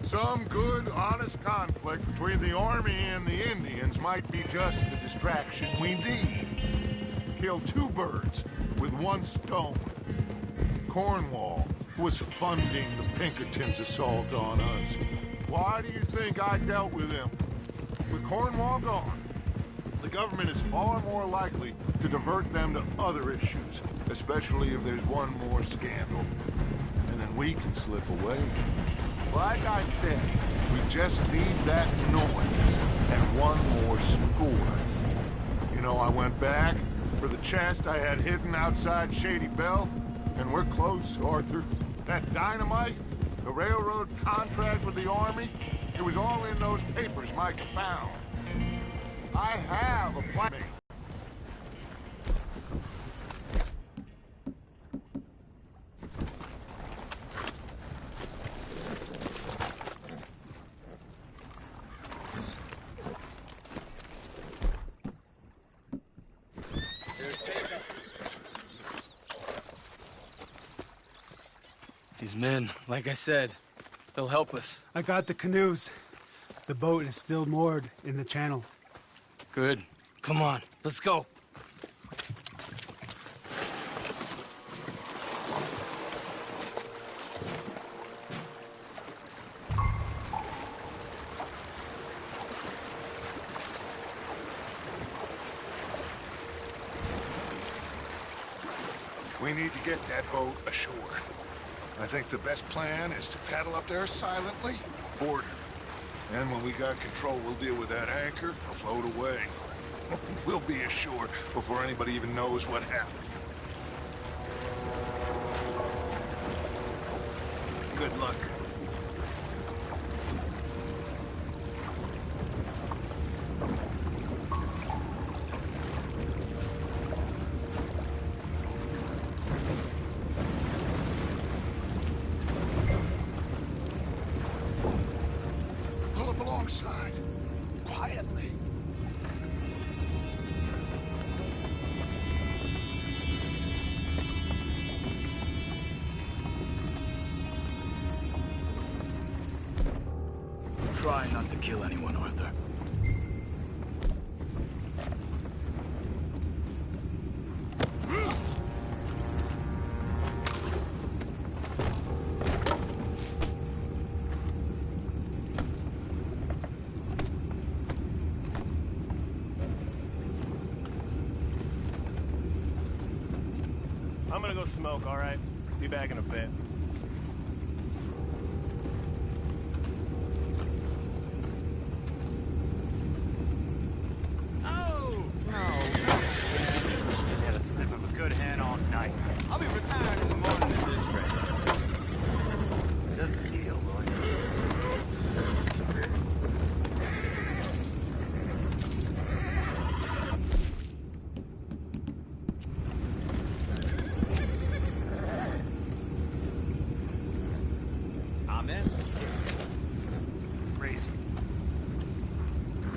Some good, honest conflict between the army and the Indians might be just the distraction we need. Kill two birds with one stone. Cornwall was funding the Pinkertons' assault on us. Why do you think I dealt with him? With Cornwall gone, the government is far more likely to divert them to other issues, especially if there's one more scandal. And then we can slip away. Like I said, we just need that noise and one more score. You know, I went back for the chest I had hidden outside Shady Belle, and we're close, Arthur. That dynamite, the railroad contract with the army, it was all in those papers Micah found. I have a plan. These men, like I said, they'll help us. I got the canoes. The boat is still moored in the channel. Good. Come on, let's go. We need to get that boat ashore. I think the best plan is to paddle up there silently, board her. And when we got control, we'll deal with that anchor, float away. We'll be ashore before anybody even knows what happened. Good luck. Pull up alongside. Quietly. Try not to kill anyone, Arthur. I'm gonna go smoke, all right? Be back in a bit. Had a sniff of a good hand all night. I'll be retired in the morning at this rate. Just a deal, Lloyd. I'm in. Crazy.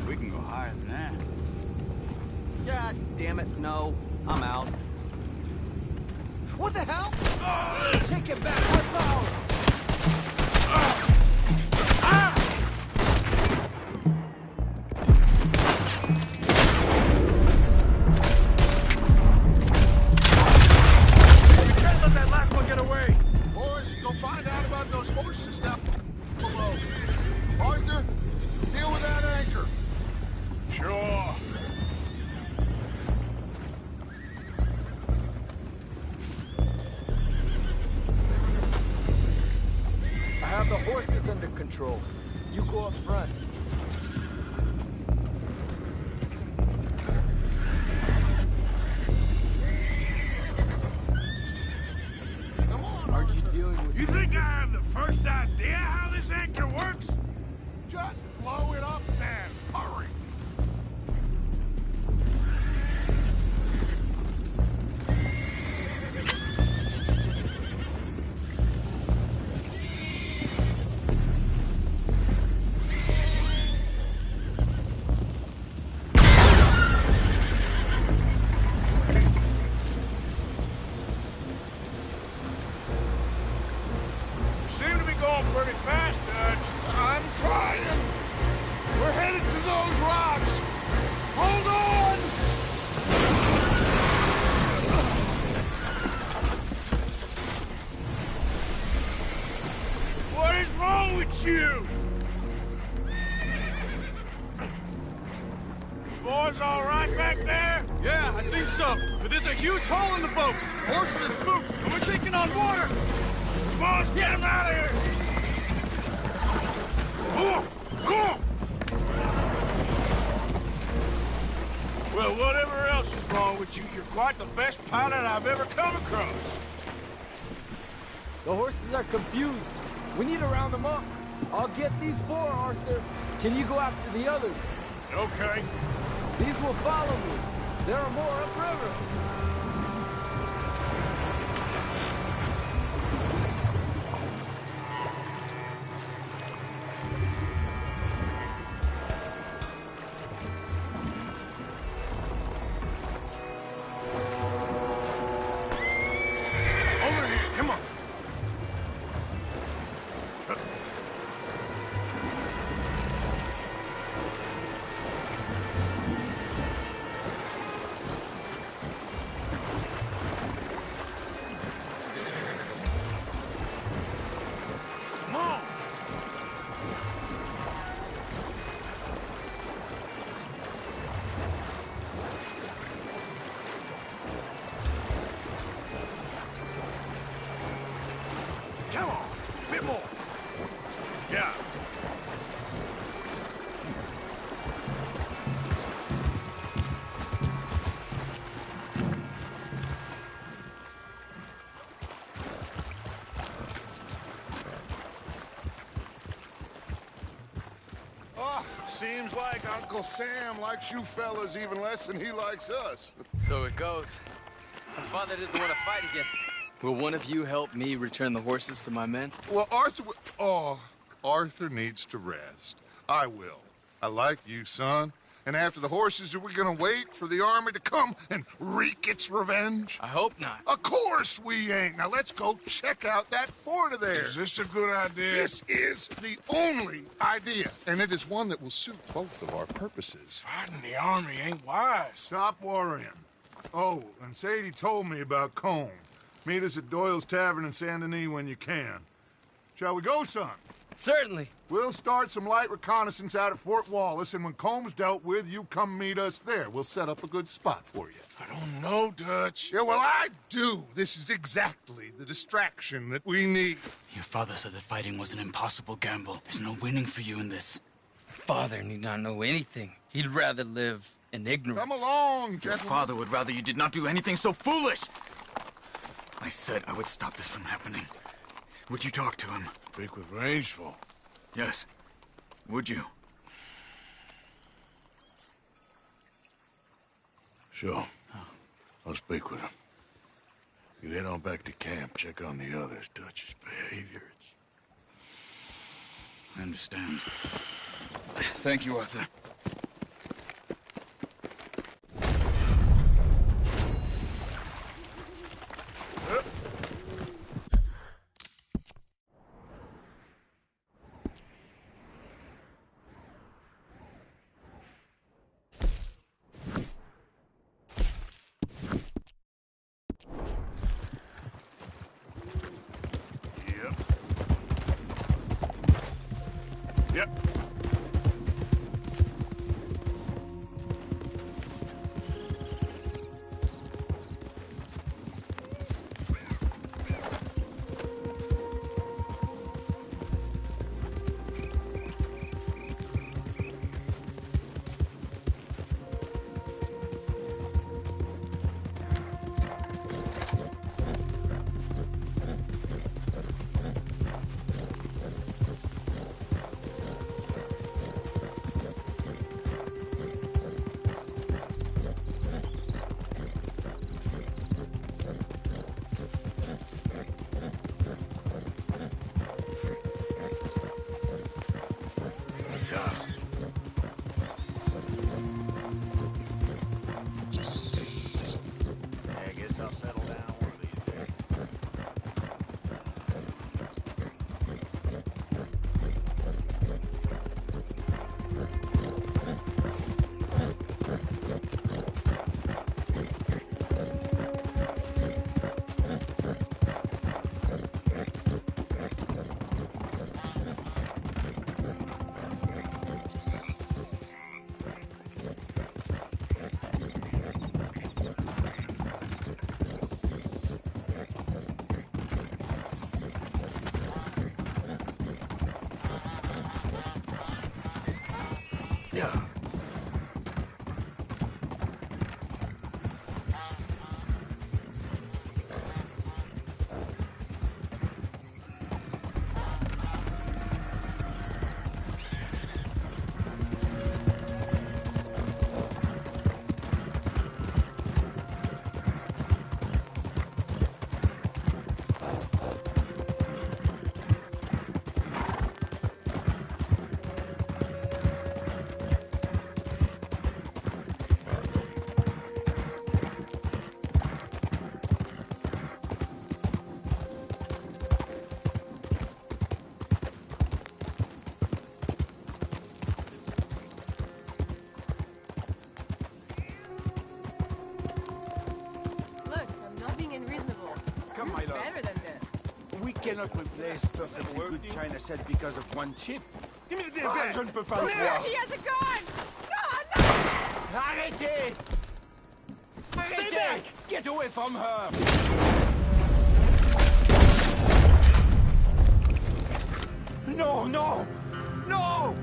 We can go higher than that. God damn it, no. I'm out. What the hell? Take it back, that's all! We can't let that last one get away! Boys, go find out about those horses down below. Arthur, deal with that anchor. Sure. I have the horses under control. You go up front. Come on, Are you dealing with... You think I have the first idea how this anchor works? just blow it up then. Hurry. you! Boys all right back there? Yeah, I think so. But there's a huge hole in the boat. Horses are spooked, and we're taking on water. Boys, get him out of here! Go! Well, whatever else is wrong with you, you're quite the best pilot I've ever come across. The horses are confused. We need to round them up. I'll get these 4, Arthur. Can you go after the others? Okay. These will follow me. There are more upriver. Over here, come on. Come on. Come on, a bit more. Yeah. Oh, seems like Uncle Sam likes you fellas even less than he likes us. So it goes. My father doesn't want to fight again. Will one of you help me return the horses to my men? Well, Arthur needs to rest. I will. I like you, son. And after the horses, are we gonna wait for the army to come and wreak its revenge? I hope not. Of course we ain't. Now let's go check out that fort of theirs. Is this a good idea? This is the only idea, and it is one that will suit both of our purposes. Fighting the army ain't wise. Stop worrying. Oh, and Sadie told me about Combe. Meet us at Doyle's Tavern in Saint Denis when you can. Shall we go, son? Certainly. We'll start some light reconnaissance out at Fort Wallace, and when Combs dealt with, you come meet us there. We'll set up a good spot for you. I don't know, Dutch. Yeah, well, I do. This is exactly the distraction that we need. Your father said that fighting was an impossible gamble. There's no winning for you in this. Father need not know anything. He'd rather live in ignorance. Come along, Your gentlemen. father would rather you did not do anything so foolish. I said I would stop this from happening. Would you talk to him? Speak with Rangeful. Yes. Would you? Sure. I'll speak with him. You head on back to camp, check on the others. Dutch's behavior, I understand. Thank you, Arthur. Yep. cannot replace perfectly good China set because of one chip. Give me the damn Ah, gun! je ne peux pas le Come croire. here! He has a gun! Arrêtez! Arrêtez! back! Get away from her! No, no! No!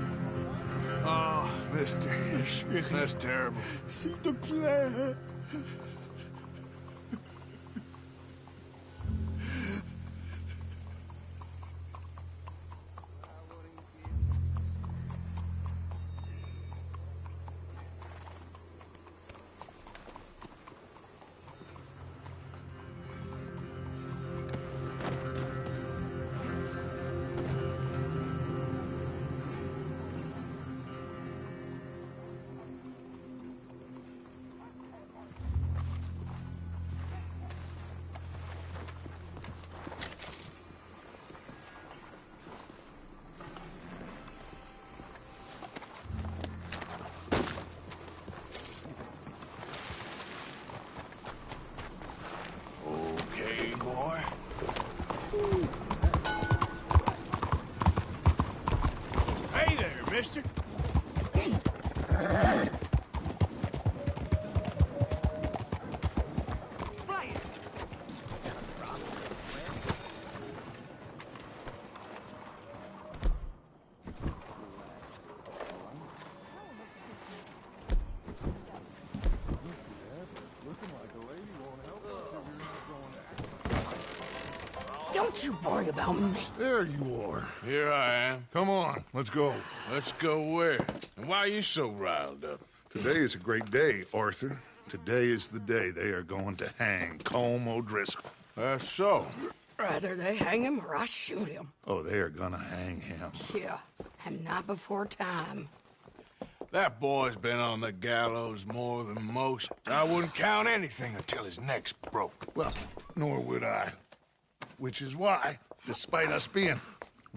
Oh, mister. That's terrible. S'il te plaît. Okay, boy. Hey there, mister. Don't you worry about me. There you are. Here I am. Come on, let's go. Let's go where? And why are you so riled up? Today is a great day, Arthur. Today is the day they are going to hang Colm O'Driscoll. That's so. Rather they hang him or I shoot him. Oh, they are gonna hang him. Yeah, and not before time. That boy's been on the gallows more than most. I wouldn't count anything until his neck's broke. Well, nor would I. Which is why, despite us being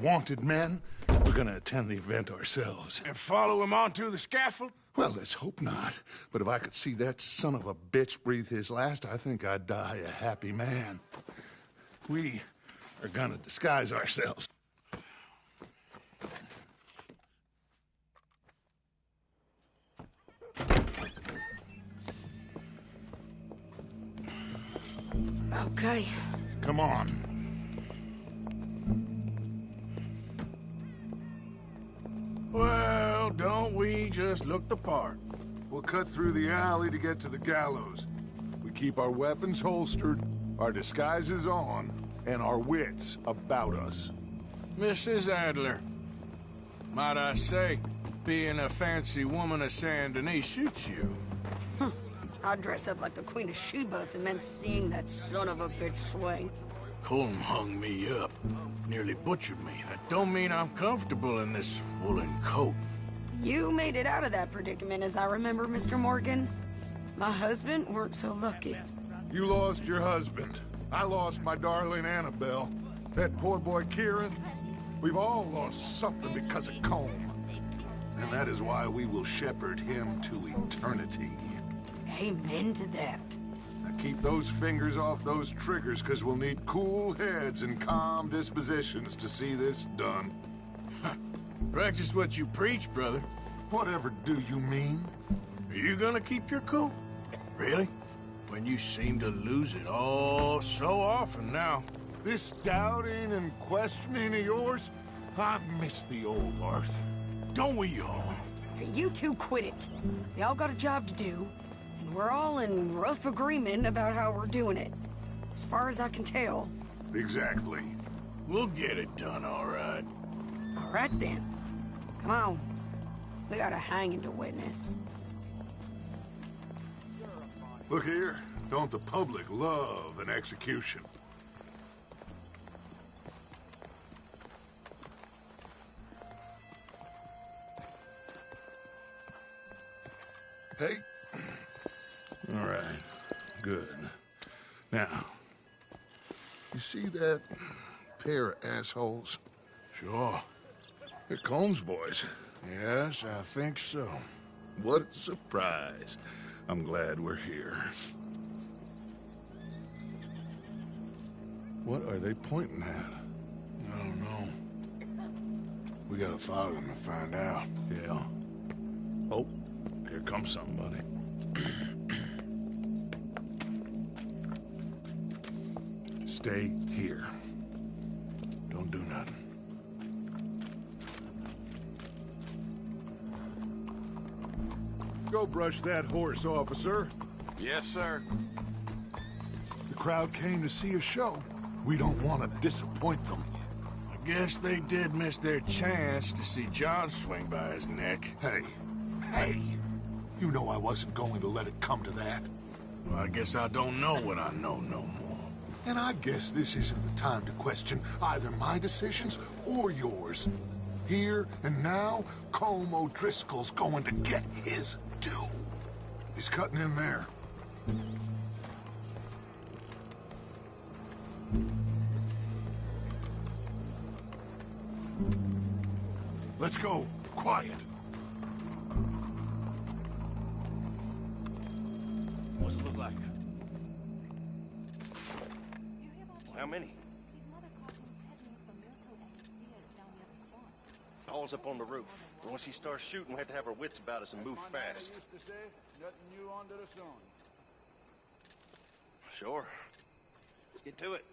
wanted men, we're gonna attend the event ourselves. And follow him onto the scaffold? Well, let's hope not. But if I could see that son of a bitch breathe his last, I think I'd die a happy man. We are gonna disguise ourselves. Okay. Come on. Well, don't we just look the part? We'll cut through the alley to get to the gallows. We keep our weapons holstered, our disguises on, and our wits about us. Mrs. Adler, might I say, being a fancy woman of Saint Denis suits you. I'd dress up like the Queen of Sheba and then seeing that son of a bitch swing. Colm hung me up, nearly butchered me. That don't mean I'm comfortable in this woolen coat. You made it out of that predicament, as I remember, Mr. Morgan. My husband weren't so lucky. You lost your husband. I lost my darling Annabelle. That poor boy Kieran. We've all lost something because of Colm. And that is why we will shepherd him to eternity. Amen to that. Now keep those fingers off those triggers, because we'll need cool heads and calm dispositions to see this done. Practice what you preach, brother. Whatever do you mean? Are you gonna keep your cool? Really? When you seem to lose it all so often now. This doubting and questioning of yours, I miss the old Arthur. Don't we all? You two quit it. They all got a job to do, and we're all in rough agreement about how we're doing it. As far as I can tell. Exactly. We'll get it done, all right. All right, then. Come on. We got a hanging to witness. Look here, don't the public love an execution? Hey. All right, good. Now, you see that pair of assholes? Sure. They're Colm's boys. Yes, I think so. What a surprise. I'm glad we're here. What are they pointing at? I don't know. We gotta follow them and find out. Yeah. Oh, here comes somebody. Stay here. Don't do nothing. Go brush that horse, officer. Yes, sir. The crowd came to see a show. We don't want to disappoint them. I guess they did miss their chance to see John swing by his neck. Hey, you know I wasn't going to let it come to that. Well, I guess I don't know what I know no more. And I guess this isn't the time to question either my decisions or yours. Here and now, Colm O'Driscoll's going to get his due. He's cutting in there. Let's go. Quiet. What's it look like? How many? Paul's up on the roof. But once he starts shooting, we have to have our wits about us and move fast. Nothing new under the sun. Sure. Let's get to it.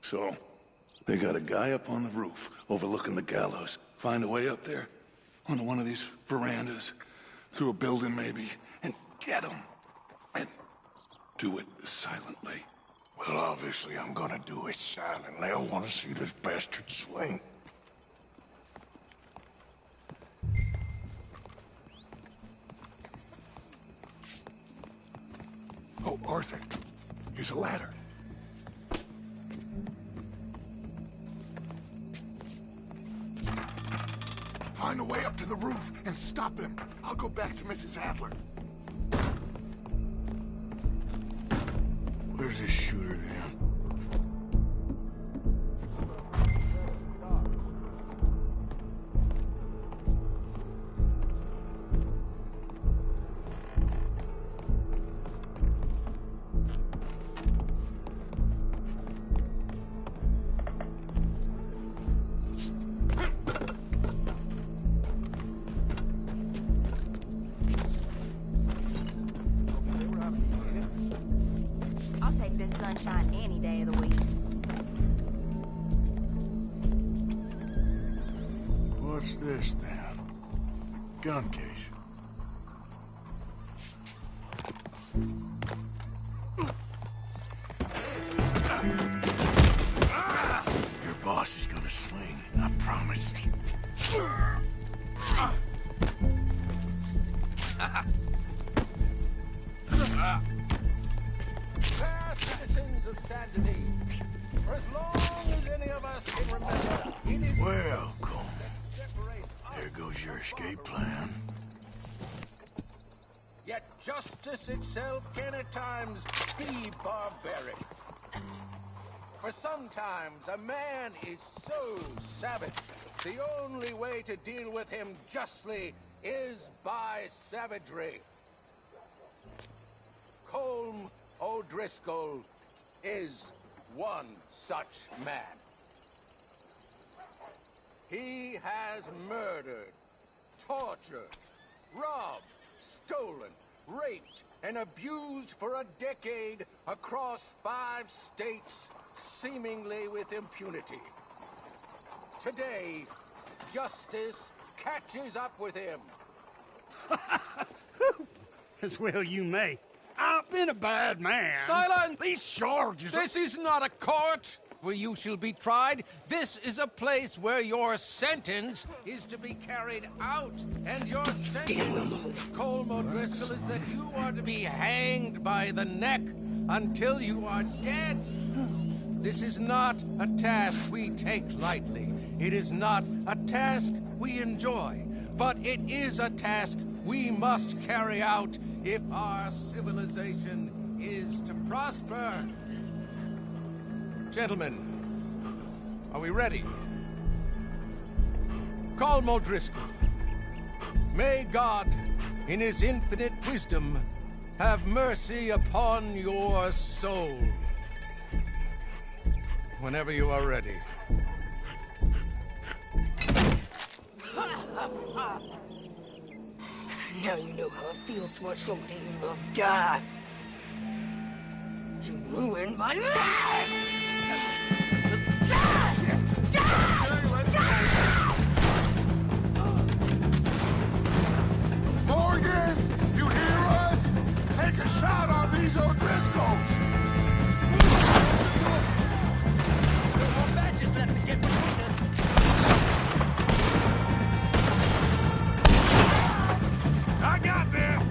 So, they got a guy up on the roof overlooking the gallows. Find a way up there, onto one of these verandas, through a building maybe, and get him. And do it silently. Well, obviously I'm gonna do it silently. I want to see this bastard swing. Oh, Arthur, here's a ladder. Find a way up to the roof and stop him. I'll go back to Mrs. Adler. Where's this shooter then? I'll take this sunshine any day of the week. What's this then? Gun case. Your boss is gonna swing, I promise. Fair citizens of Saint Denis, for as long as any of us can remember, it is Well, Colm, there goes your escape plan. yet justice itself can at times be barbaric. For sometimes a man is so savage, the only way to deal with him justly is by savagery. Colm O'Driscoll is one such man. He has murdered, tortured, robbed, stolen, raped, and abused for a decade across 5 states, seemingly with impunity. Today, justice catches up with him. As well you may. I've been a bad man. Silence! These charges... This is not a court where you shall be tried. This is a place where your sentence is to be carried out. And your sentence, Colm O'Driscoll, is that you are to be hanged by the neck until you are dead. This is not a task we take lightly. It is not a task we enjoy. But it is a task we must carry out if our civilization is to prosper. Gentlemen, are we ready? Colm O'Driscoll, may God, in his infinite wisdom, have mercy upon your soul. whenever you are ready. Now you know how it feels to watch somebody you love die. You ruined my life! Morgan, you hear us? Take a shot on these O'Driscolls! No more badges left to get between us. I got this!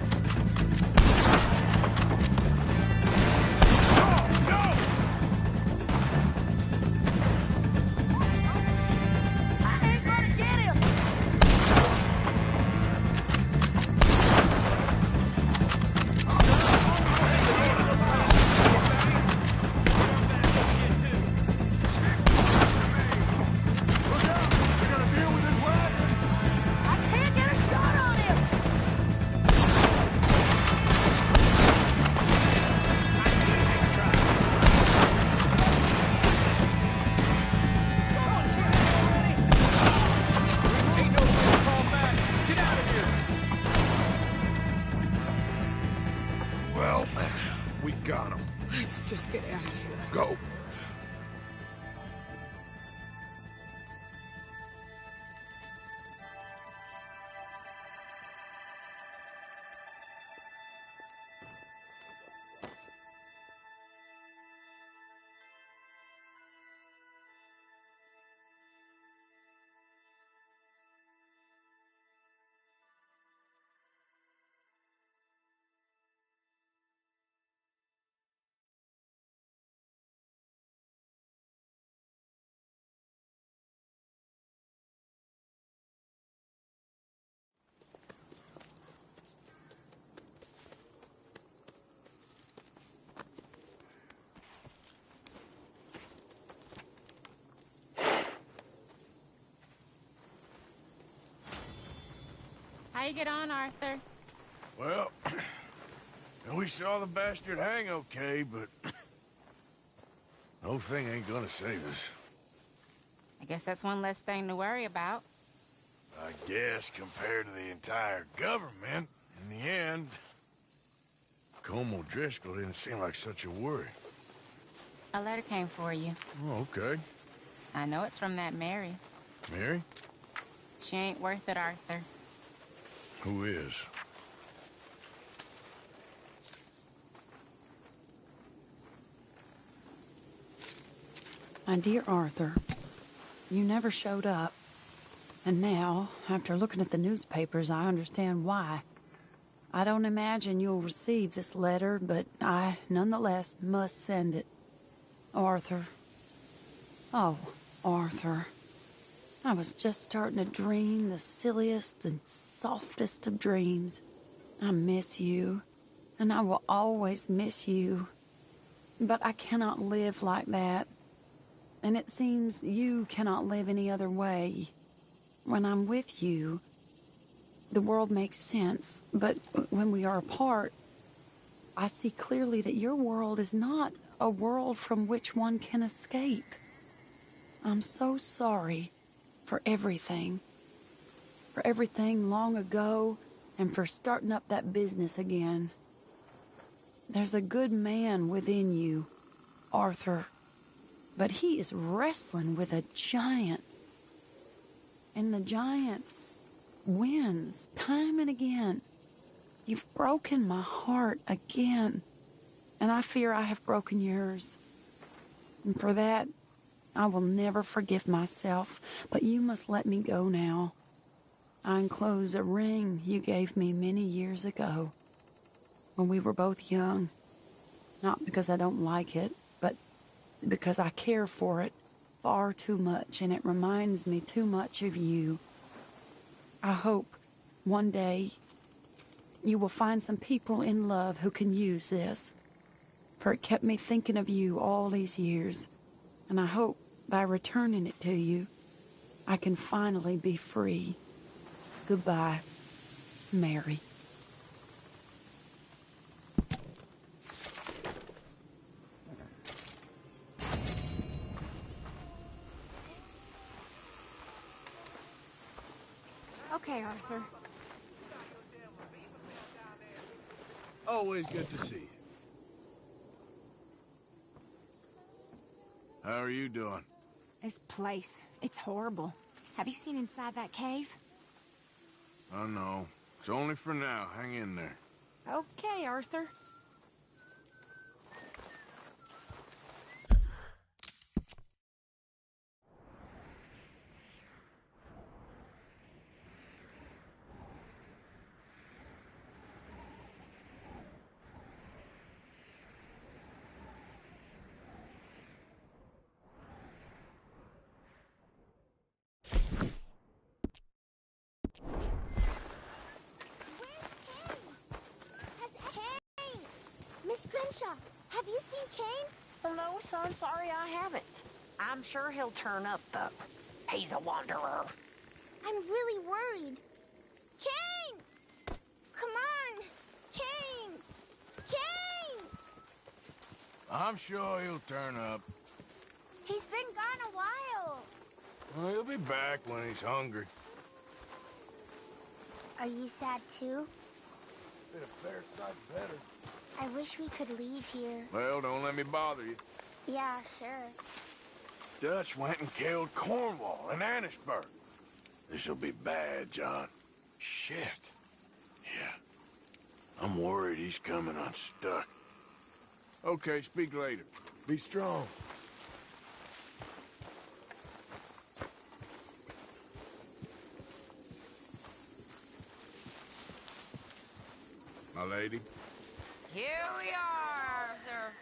Well, we got him. Let's just get out of here. Go. How you get on, Arthur? Well, we saw the bastard hang okay, but the whole thing ain't gonna save us. I guess that's one less thing to worry about. I guess compared to the entire government, in the end, Como Driscoll didn't seem like such a worry. A letter came for you. Oh, okay. I know it's from that Mary. Mary? She ain't worth it, Arthur. Who is? My dear Arthur, you never showed up. And now, after looking at the newspapers, I understand why. I don't imagine you'll receive this letter, but I, nonetheless, must send it. Arthur. Oh, Arthur. I was just starting to dream the silliest and softest of dreams. I miss you, and I will always miss you. But I cannot live like that. And it seems you cannot live any other way. When I'm with you, the world makes sense. But when we are apart, I see clearly that your world is not a world from which one can escape. I'm so sorry for everything. For everything long ago, and for starting up that business again. There's a good man within you, Arthur. But he is wrestling with a giant. And the giant wins time and again. You've broken my heart again. And I fear I have broken yours. And for that, I will never forgive myself. But you must let me go now. I enclose a ring you gave me many years ago, when we were both young. Not because I don't like it, but because I care for it far too much, and it reminds me too much of you. I hope one day you will find some people in love who can use this, for it kept me thinking of you all these years, and I hope by returning it to you, I can finally be free. Goodbye, Mary. Okay, Arthur. Always good to see you. How are you doing? This place, it's horrible. Have you seen inside that cave? I know. It's only for now. Hang in there. Okay, Arthur. Have you seen Kane? Oh, no, son. Sorry, I haven't. I'm sure he'll turn up, though. He's a wanderer. I'm really worried. Kane! Come on! Kane! Kane! I'm sure he'll turn up. He's been gone a while. Well, he'll be back when he's hungry. Are you sad too? Been a fair sight better. I wish we could leave here. Well, don't let me bother you. Yeah, sure. Dutch went and killed Cornwall and Annisburg. This'll be bad, John. Shit. Yeah. I'm worried he's coming unstuck. Okay, speak later. Be strong. My lady? Here we are, Arthur.